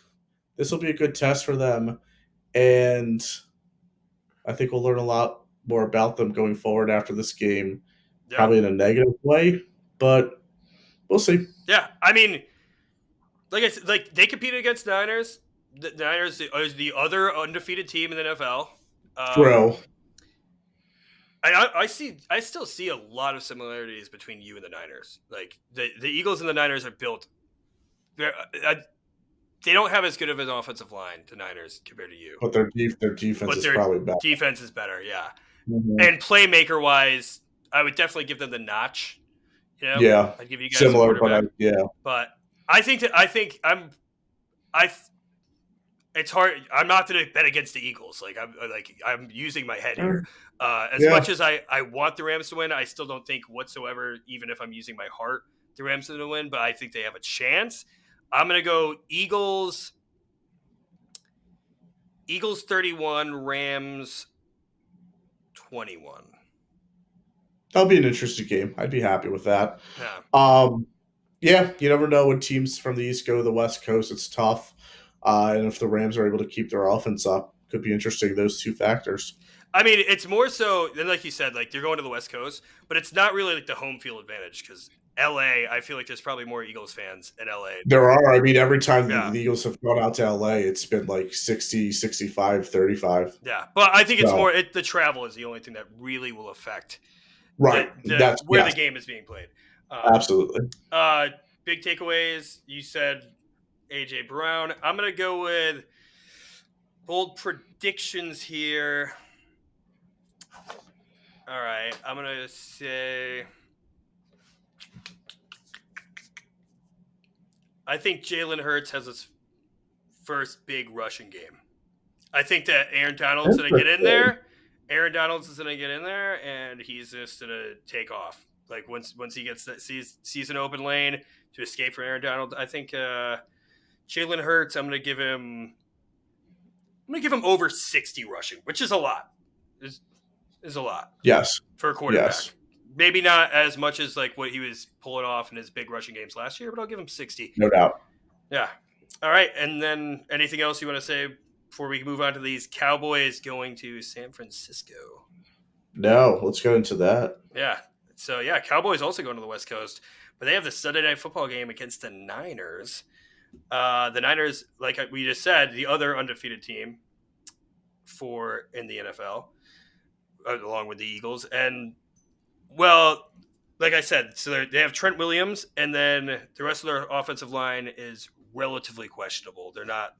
This will be a good test for them, and I think we'll learn a lot more about them going forward after this game. Yeah. Probably in a negative way, but we'll see. Yeah, I mean, like I said, like they competed against Niners. the Niners is the other undefeated team in the NFL. True. I still see a lot of similarities between you and the Niners. Like the Eagles and the Niners are built. They don't have as good of an offensive line, the Niners, compared to you. But their defense is probably better. Defense is better, yeah. Mm-hmm. And playmaker wise, I would definitely give them the notch. You know? Yeah, I'd give you guys similar, but I think it's hard. I'm not going to bet against the Eagles. I'm using my head here. As much as I want the Rams to win, I still don't think whatsoever, even if I'm using my heart, the Rams are going to win. But I think they have a chance. I'm going to go Eagles 31, Rams 21. That'll be an interesting game. I'd be happy with that. Yeah. You never know when teams from the East go to the West Coast. It's tough. And if the Rams are able to keep their offense up, could be interesting, those two factors. I mean, it's more so than, like you said, like they're going to the West Coast, but it's not really like the home field advantage because LA, I feel like there's probably more Eagles fans in LA. There are. I mean, every time the Eagles have gone out to LA, it's been like 60, 65, 35. Yeah, but I think it's more the travel is the only thing that really will affect that's where the game is being played. Absolutely. Big takeaways. You said AJ Brown. I'm going to go with bold predictions here. All right. I'm going to say I think Jalen Hurts has his first big rushing game. I think that Aaron Donald's going to get in there. Aaron Donald's is going to get in there, and he's just going to take off. Like once he gets that sees an open lane to escape from Aaron Donald, I think Jalen Hurts. I'm going to give him over 60 rushing, which is a lot. Is a lot. Yes, for a quarterback. Yes. Maybe not as much as like what he was pulling off in his big rushing games last year, but I'll give him 60. No doubt. Yeah. All right, and then anything else you want to say before we move on to these Cowboys going to San Francisco? No, let's go into that. Yeah. So, Cowboys also going to the West Coast, but they have the Sunday Night Football game against the Niners. The Niners, like we just said, the other undefeated team in the NFL, along with the Eagles. And, well, like I said, so they have Trent Williams, and then the rest of their offensive line is relatively questionable. They're not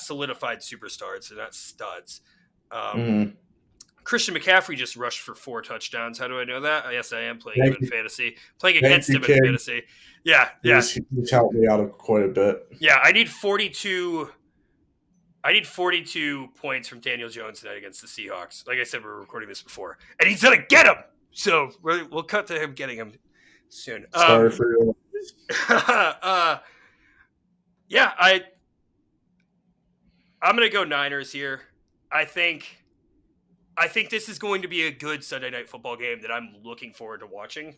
solidified superstars. They're not studs. Christian McCaffrey just rushed for 4 touchdowns. How do I know that? Yes, I am playing him in fantasy. Playing against him in fantasy. Yeah. He's helped me out quite a bit. Yeah, I need 42 points from Daniel Jones tonight against the Seahawks. Like I said, we're recording this before. And he's going to get him! So we'll cut to him getting him soon. Sorry for you. I'm going to go Niners here. I think this is going to be a good Sunday Night Football game that I'm looking forward to watching.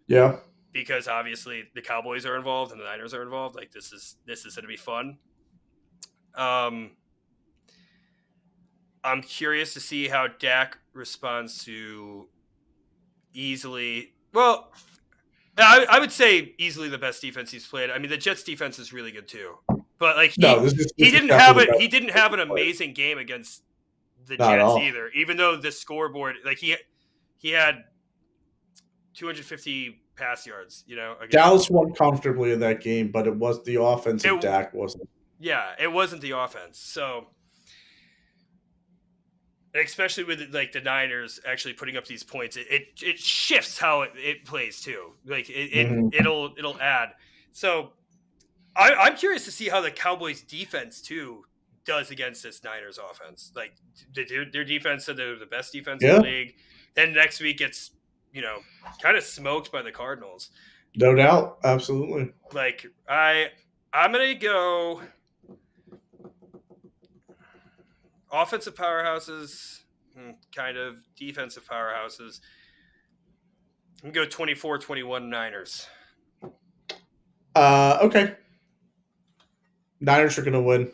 Yeah. Because obviously the Cowboys are involved and the Niners are involved. Like this is going to be fun. I'm curious to see how Dak responds to easily. Well, I would say easily the best defense he's played. I mean, the Jets defense is really good too. But like he didn't have an amazing game against the Jets either. Even though the scoreboard, like he had 250 pass yards. Dallas won comfortably in that game, but it was the offense of Dak wasn't. Yeah, it wasn't the offense. So, especially with like the Niners actually putting up these points, it shifts how it plays too. Like it'll add. So I'm curious to see how the Cowboys defense too does against this Niners offense. Like their defense said they're the best defense in the league. Then next week it's kind of smoked by the Cardinals. No doubt, absolutely. Like I'm gonna go offensive powerhouses, kind of defensive powerhouses. I'm going to go 24-21 Niners. Okay. Niners are going to win.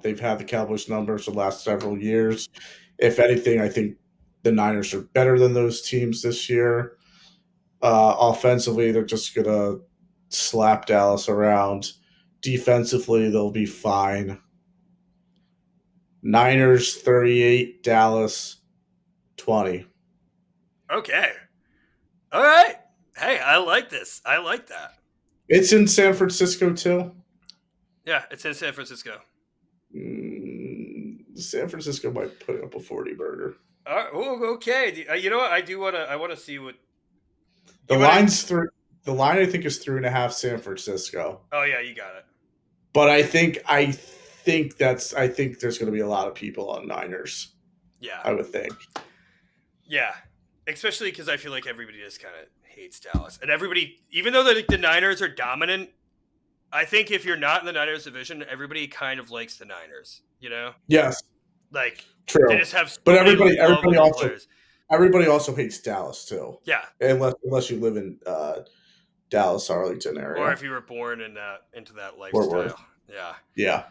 They've had the Cowboys numbers the last several years. If anything, I think the Niners are better than those teams this year. Offensively, they're just going to slap Dallas around. defensively, they'll be fine. Niners 38, Dallas 20. Okay. All right. Hey, I like this. I like that. It's in San Francisco too. Yeah, it's in San Francisco. San Francisco might put up a 40 burger. Okay. You know what? I want to see what the line's through. The line I think is 3.5 San Francisco. Oh yeah, you got it. But I think there's going to be a lot of people on Niners. Yeah, I would think. Yeah, especially because I feel like everybody just kind of hates Dallas, and everybody, even though the Niners are dominant, I think if you're not in the Niners division, everybody kind of likes the Niners. You know? Yes. Like true. They just have. So but everybody also hates Dallas too. Yeah. Unless you live in Dallas, Arlington area, or if you were born in into that lifestyle. Yeah. Yeah.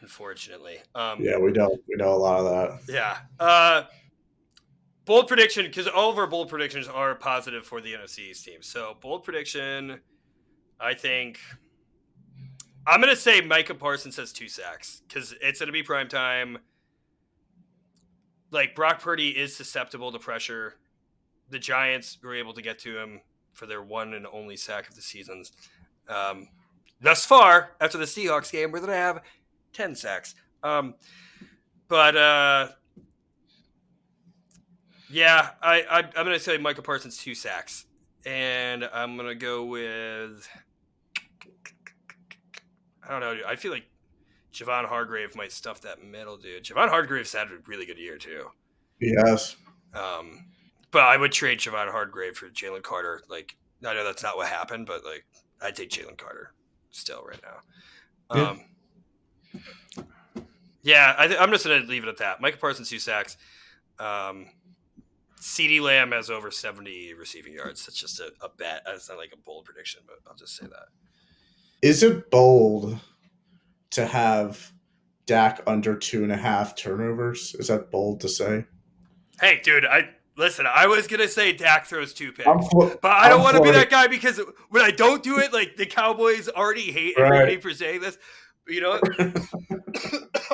Unfortunately. Yeah, we know a lot of that. Yeah. Bold prediction, because all of our bold predictions are positive for the NFC East team. So bold prediction, I think I'm going to say Micah Parsons has 2 sacks because it's going to be prime time. Like Brock Purdy is susceptible to pressure. The Giants were able to get to him for their one and only sack of the seasons. Thus far, after the Seahawks game, we're going to have 10 sacks. Yeah, I'm going to say Micah Parsons 2 sacks. And I'm going to go with, I don't know, dude. I feel like Javon Hargrave might stuff that middle, dude. Javon Hargrave's had a really good year, too. Yes. But I would trade Javon Hargrave for Jalen Carter. Like, I know that's not what happened, but, like, I'd take Jalen Carter still right now. I'm just going to leave it at that. Micah Parsons, 2 sacks. CeeDee Lamb has over 70 receiving yards. That's just a bet. It's not like a bold prediction, but I'll just say that. Is it bold to have Dak under 2.5 turnovers? Is that bold to say? Hey, dude, I was going to say Dak throws 2 picks, but I don't want to be that guy because when I don't do it, like the Cowboys already hate everybody for saying this. You know,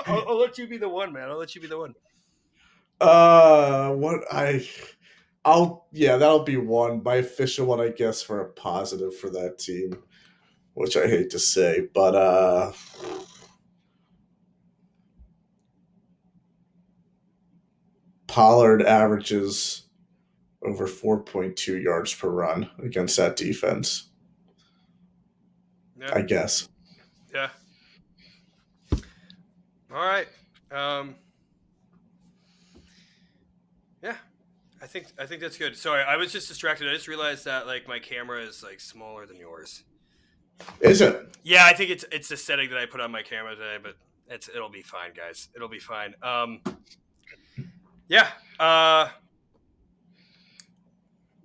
I'll let you be the one, man. I'll let you be the one. That'll be one. My official one, I guess, for a positive for that team, which I hate to say, but Pollard averages over 4.2 yards per run against that defense. Yeah. I guess. Yeah. All right. Yeah. I think that's good. Sorry, I was just distracted. I just realized that like my camera is like smaller than yours. Is it? Yeah, I think it's the setting that I put on my camera today, but it'll be fine, guys. It'll be fine. Yeah.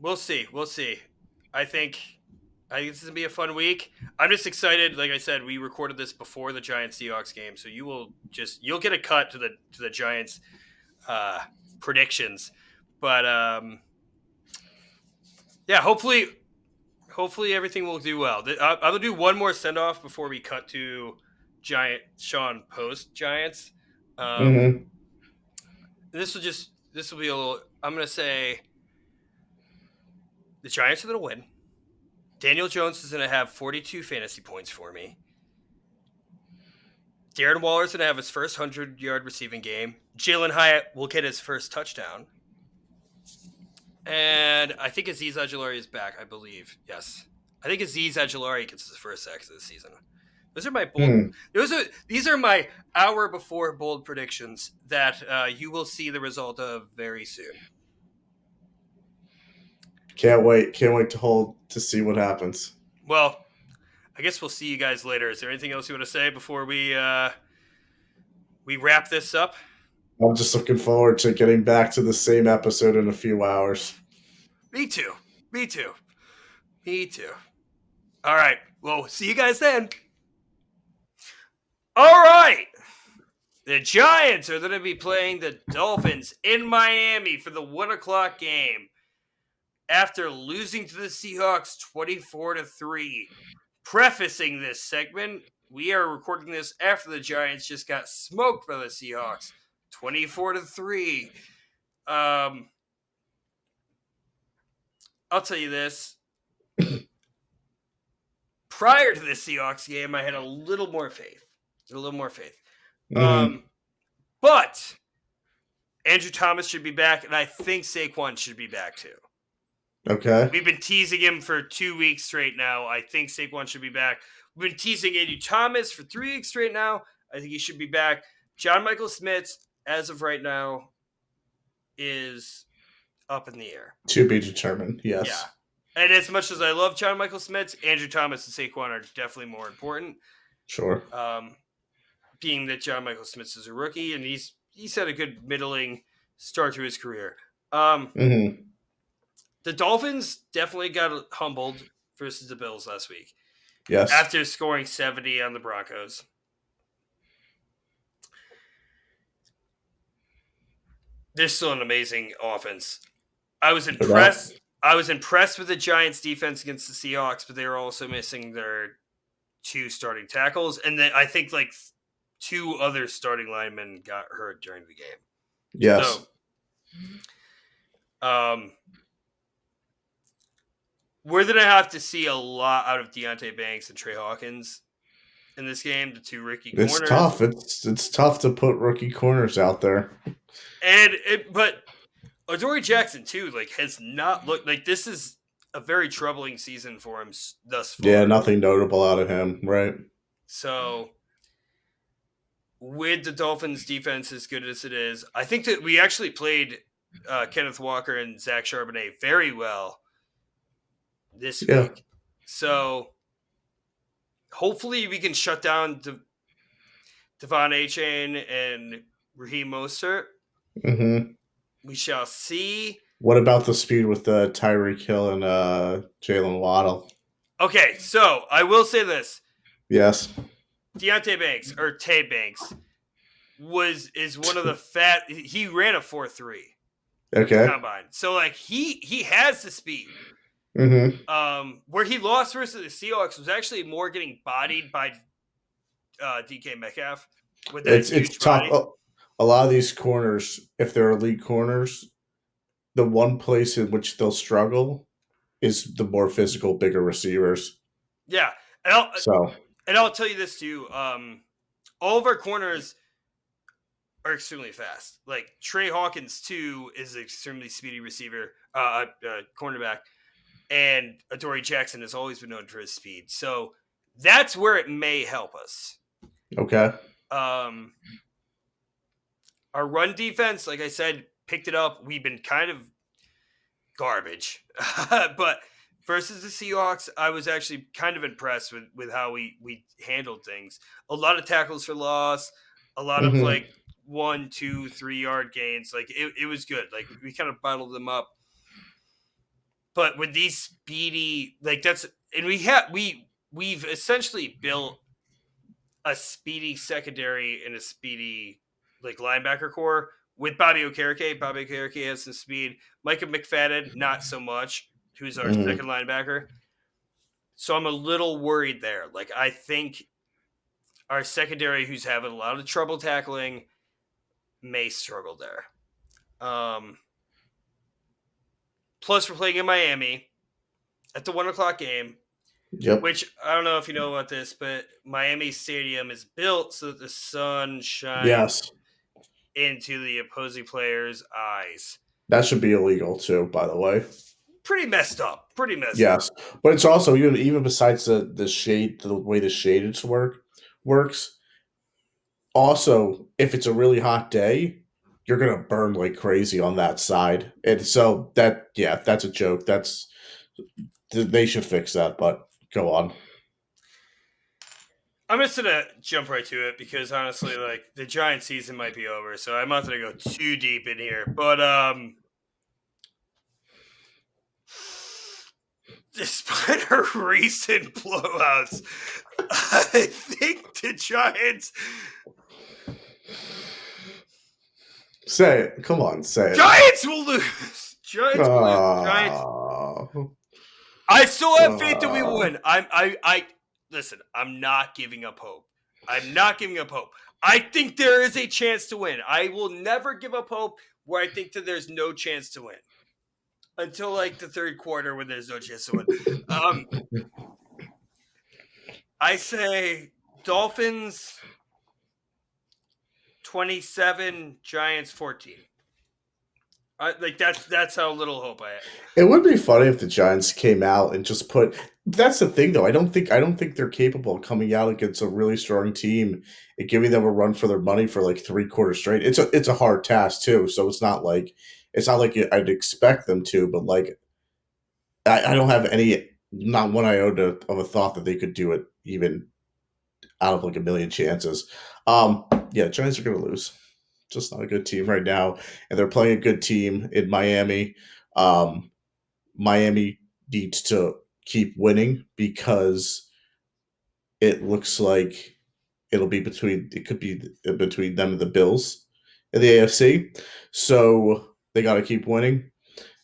We'll see. I think this is gonna be a fun week. I'm just excited. Like I said, we recorded this before the Giants Seahawks game, so you'll get a cut to the Giants predictions. But yeah, hopefully everything will do well. I'm gonna do one more send off before we cut to Sean post Giants. This will be a little. I'm gonna say the Giants are gonna win. Daniel Jones is gonna have 42 fantasy points for me. Darren Waller's gonna have his first 100-yard receiving game. Jalen Hyatt will get his first touchdown. And I think Azeez Ojulari is back, I believe. Yes. I think Azeez Ojulari gets his first sack of the season. Those are my bold. These are my hour before bold predictions that you will see the result of very soon. Can't wait to see what happens. Well, I guess we'll see you guys later. Is there anything else you want to say before we wrap this up? I'm just looking forward to getting back to the same episode in a few hours. Me too. All right. Well, see you guys then. All right. The Giants are going to be playing the Dolphins in Miami for the 1:00 game after losing to the Seahawks 24-3. Prefacing this segment we are recording this after the Giants just got smoked by the Seahawks, 24-3. I'll tell you this. Prior to the Seahawks game, I had a little more faith. Mm-hmm. But Andrew Thomas should be back, and I think Saquon should be back too. Okay. We've been teasing him for 2 weeks straight now. I think Saquon should be back. We've been teasing Andrew Thomas for 3 weeks straight now. I think he should be back. John Michael Schmitz, as of right now, is up in the air. To be determined, yes. Yeah. And as much as I love John Michael Schmitz, Andrew Thomas and Saquon are definitely more important. Sure. Being that John Michael Schmitz is a rookie, and he's had a good middling start to his career. Mm-hmm. The Dolphins definitely got humbled versus the Bills last week. Yes. After scoring 70 on the Broncos. They're still an amazing offense. I was impressed with the Giants' defense against the Seahawks, but they were also missing their 2 starting tackles. And then I think like 2 other starting linemen got hurt during the game. Yes. So, we're going to have to see a lot out of Deonte Banks and Trey Hawkins in this game, the 2 rookie corners. It's tough. It's tough to put rookie corners out there. But Adoree Jackson, too, like, has not looked like this is a very troubling season for him thus far. Yeah, nothing notable out of him, right? So, with the Dolphins' defense as good as it is, I think that we actually played Kenneth Walker and Zach Charbonnet very well this week. So, hopefully we can shut down Devon Achane and Raheem Mostert. Mm-hmm. We shall see. What about the speed with Tyreek Hill and Jalen Waddle? Okay, so I will say this. Yes. Deonte Banks, or Tay Banks, is one of the he ran a 4.3. Okay. Combine. So like he has the speed. Mm-hmm. Where he lost versus the Seahawks was actually more getting bodied by DK Metcalf. With that it's tough. A lot of these corners, if they're elite corners, the one place in which they'll struggle is the more physical, bigger receivers. Yeah, and I'll tell you this too. All of our corners are extremely fast. Like Trey Hawkins too is an extremely speedy receiver, cornerback, and Adoree Jackson has always been known for his speed. So that's where it may help us. Okay. Our run defense, like I said, picked it up. We've been kind of garbage. But versus the Seahawks, I was actually kind of impressed with how we handled things. A lot of tackles for loss, a lot of like 1, 2, 3 yard gains. Like it was good. Like we kind of bottled them up. But with these speedy, like we've essentially built a speedy secondary and a speedy like linebacker core with Bobby Okereke. Bobby Okereke has some speed. Micah McFadden, not so much, who's our second linebacker. So I'm a little worried there. Like I think our secondary, who's having a lot of trouble tackling, may struggle there. Plus, we're playing in Miami at the 1:00 game. Yep. Which, I don't know if you know about this, but Miami Stadium is built so that the sun shines into the opposing players' eyes. That should be illegal, too, by the way. Pretty messed up. Yes. But it's also, even besides the shade, the way the shadage works, also, if it's a really hot day, you're going to burn like crazy on that side. And so, that's a joke. They should fix that, but go on. I'm just going to jump right to it because honestly, like the Giant season might be over, so I'm not going to go too deep in here. But despite our recent blowouts, I think the Giants. Say it. Come on, say it. Giants will lose. Giants will lose. Giants. I still have faith that we win. listen, I'm not giving up hope. I'm not giving up hope. I think there is a chance to win. I will never give up hope where I think that there's no chance to win until like the third quarter when there's no chance to win. I say Dolphins 27, Giants 14. That's how little hope I have. It would be funny if the Giants came out and just put. That's the thing, though. I don't think they're capable of coming out against a really strong team and giving them a run for their money for like 3 quarters straight. It's a hard task too, so it's not like I'd expect them to, but like I don't have not one iota of a thought that they could do it even out of like a million chances. Yeah, Giants are going to lose. Just not a good team right now, and they're playing a good team in Miami. Miami needs to keep winning because it looks like it could be between them and the Bills in the AFC. So they got to keep winning.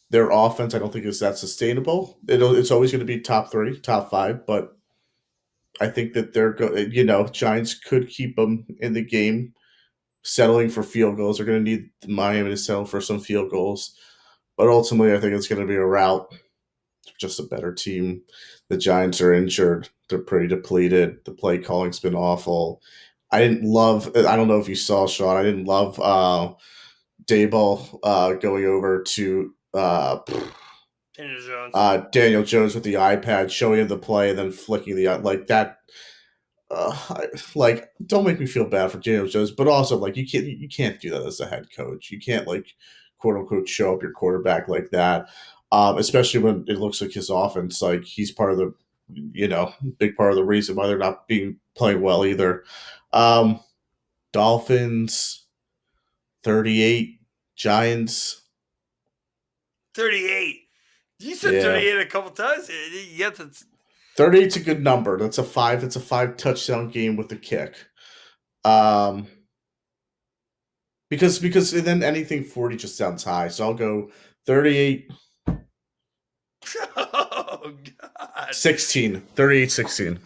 Their offense, I don't think is that sustainable. It's always going to be top 3, top 5, but I think that Giants could keep them in the game, settling for field goals. They're going to need Miami to settle for some field goals, but ultimately, I think it's going to be a rout. Just a better team. The Giants are injured. They're pretty depleted. The play calling's been awful. I don't know if you saw, Sean, I didn't love Dayball going over to Daniel Jones with the iPad, showing him the play and then flicking like that. Don't make me feel bad for Daniel Jones, but also like you can't do that as a head coach. You can't like quote unquote show up your quarterback like that. Especially when it looks like his offense, like he's part of the, big part of the reason why they're not playing well either. Dolphins 38, Giants 38. You said 38 a couple times. Yeah, 38's a good number. That's a 5. It's a 5 touchdown game with a kick. Because then anything 40 just sounds high. So I'll go 38. Oh, God. 16. 38-16.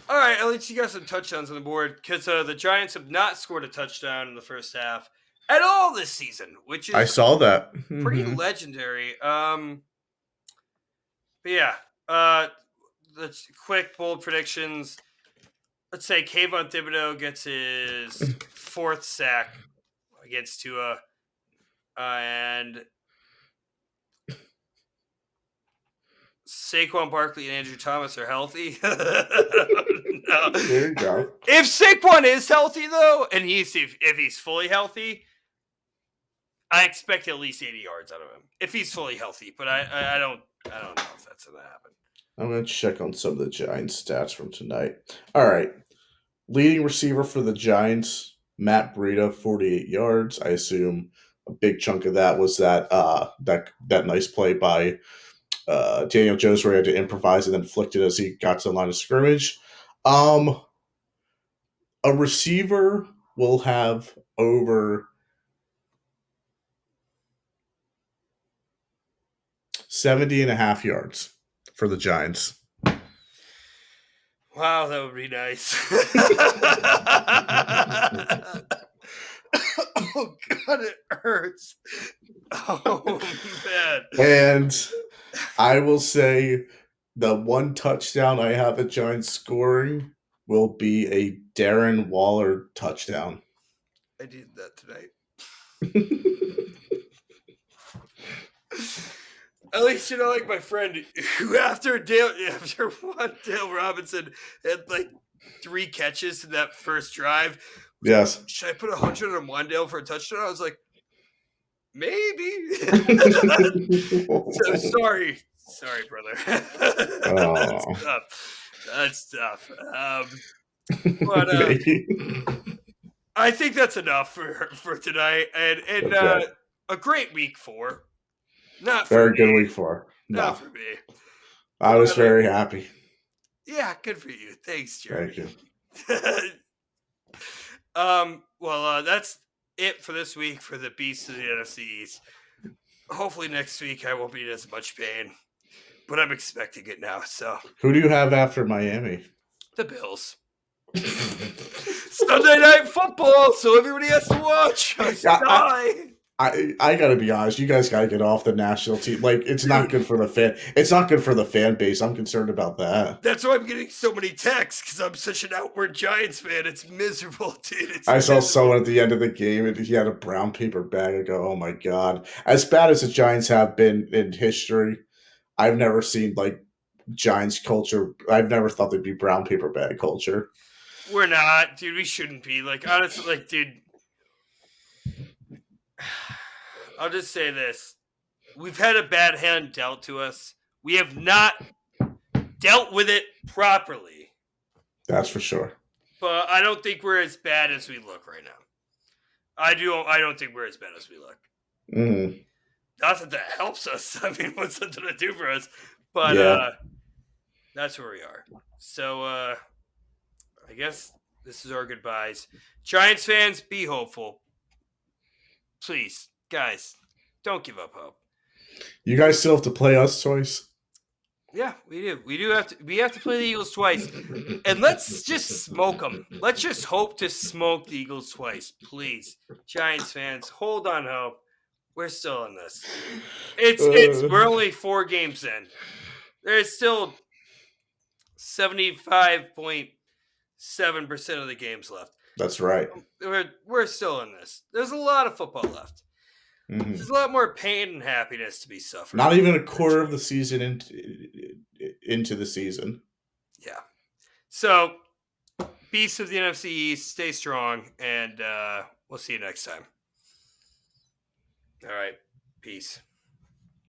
All right, at least you got some touchdowns on the board because the Giants have not scored a touchdown in the first half at all this season, which is I saw that. Pretty legendary. But yeah, let's quick bold predictions. Let's say Kayvon Thibodeau gets his 4th sack against Tua, and Saquon Barkley and Andrew Thomas are healthy. No. There you go. If Saquon is healthy, though, and if he's fully healthy, I expect at least 80 yards out of him if he's fully healthy. But I don't know if that's going to happen. I'm going to check on some of the Giants stats from tonight. All right. Leading receiver for the Giants, Matt Breida, 48 yards. I assume a big chunk of that was that nice play by Daniel Jones where he had to improvise and then flicked it as he got to the line of scrimmage. A receiver will have over 70.5 yards for the Giants. Wow, that would be nice. Oh, God, it hurts. Oh, man. And I will say the one touchdown I have the Giants scoring will be a Darren Waller touchdown. I did that tonight. At least, like my friend who after one Dale Robinson had like 3 catches in that first drive. Yes. Should I put 100 on Wandale for a touchdown? I was like, maybe. So sorry, brother. That's tough. But I think that's enough for tonight, and okay. A great week 4. Not for very me. Good week 4. Not for me. I was very happy. Yeah, good for you. Thanks, Jeremy. Thank you. Well, that's it for this week for the Beasts of the NFC East. Hopefully next week I won't be in as much pain, but I'm expecting it now. So who do you have after Miami? The Bills. Sunday Night Football, so everybody has to watch us die. I gotta be honest. You guys gotta get off the national team. Like, it's not good for the fan. It's not good for the fan base. I'm concerned about that. That's why I'm getting so many texts because I'm such an outward Giants fan. It's miserable, dude. I saw someone at the end of the game and he had a brown paper bag. I go, oh my god! As bad as the Giants have been in history, I've never seen like Giants culture. I've never thought they'd be brown paper bag culture. We're not, dude. We shouldn't be. Like, honestly, like, dude. I'll just say this. We've had a bad hand dealt to us. We have not dealt with it properly. That's for sure. But I don't think we're as bad as we look right now. I don't think we're as bad as we look. Mm-hmm. Not that helps us. I mean, what's that going to do for us? But that's where we are. So I guess this is our goodbyes. Giants fans, be hopeful. Please, guys, don't give up hope. You guys still have to play us twice. Yeah, we do. We have to play the Eagles twice. And let's just smoke them. Let's just hope to smoke the Eagles twice. Please. Giants fans, hold on hope. We're still in this. We're only 4 games in. There's still 75.7% of the games left. That's right. We're still in this. There's a lot of football left. Mm-hmm. There's a lot more pain and happiness to be suffered. Not even a quarter of the season into the season. Yeah. So, beasts of the NFC East, stay strong, and we'll see you next time. All right. Peace.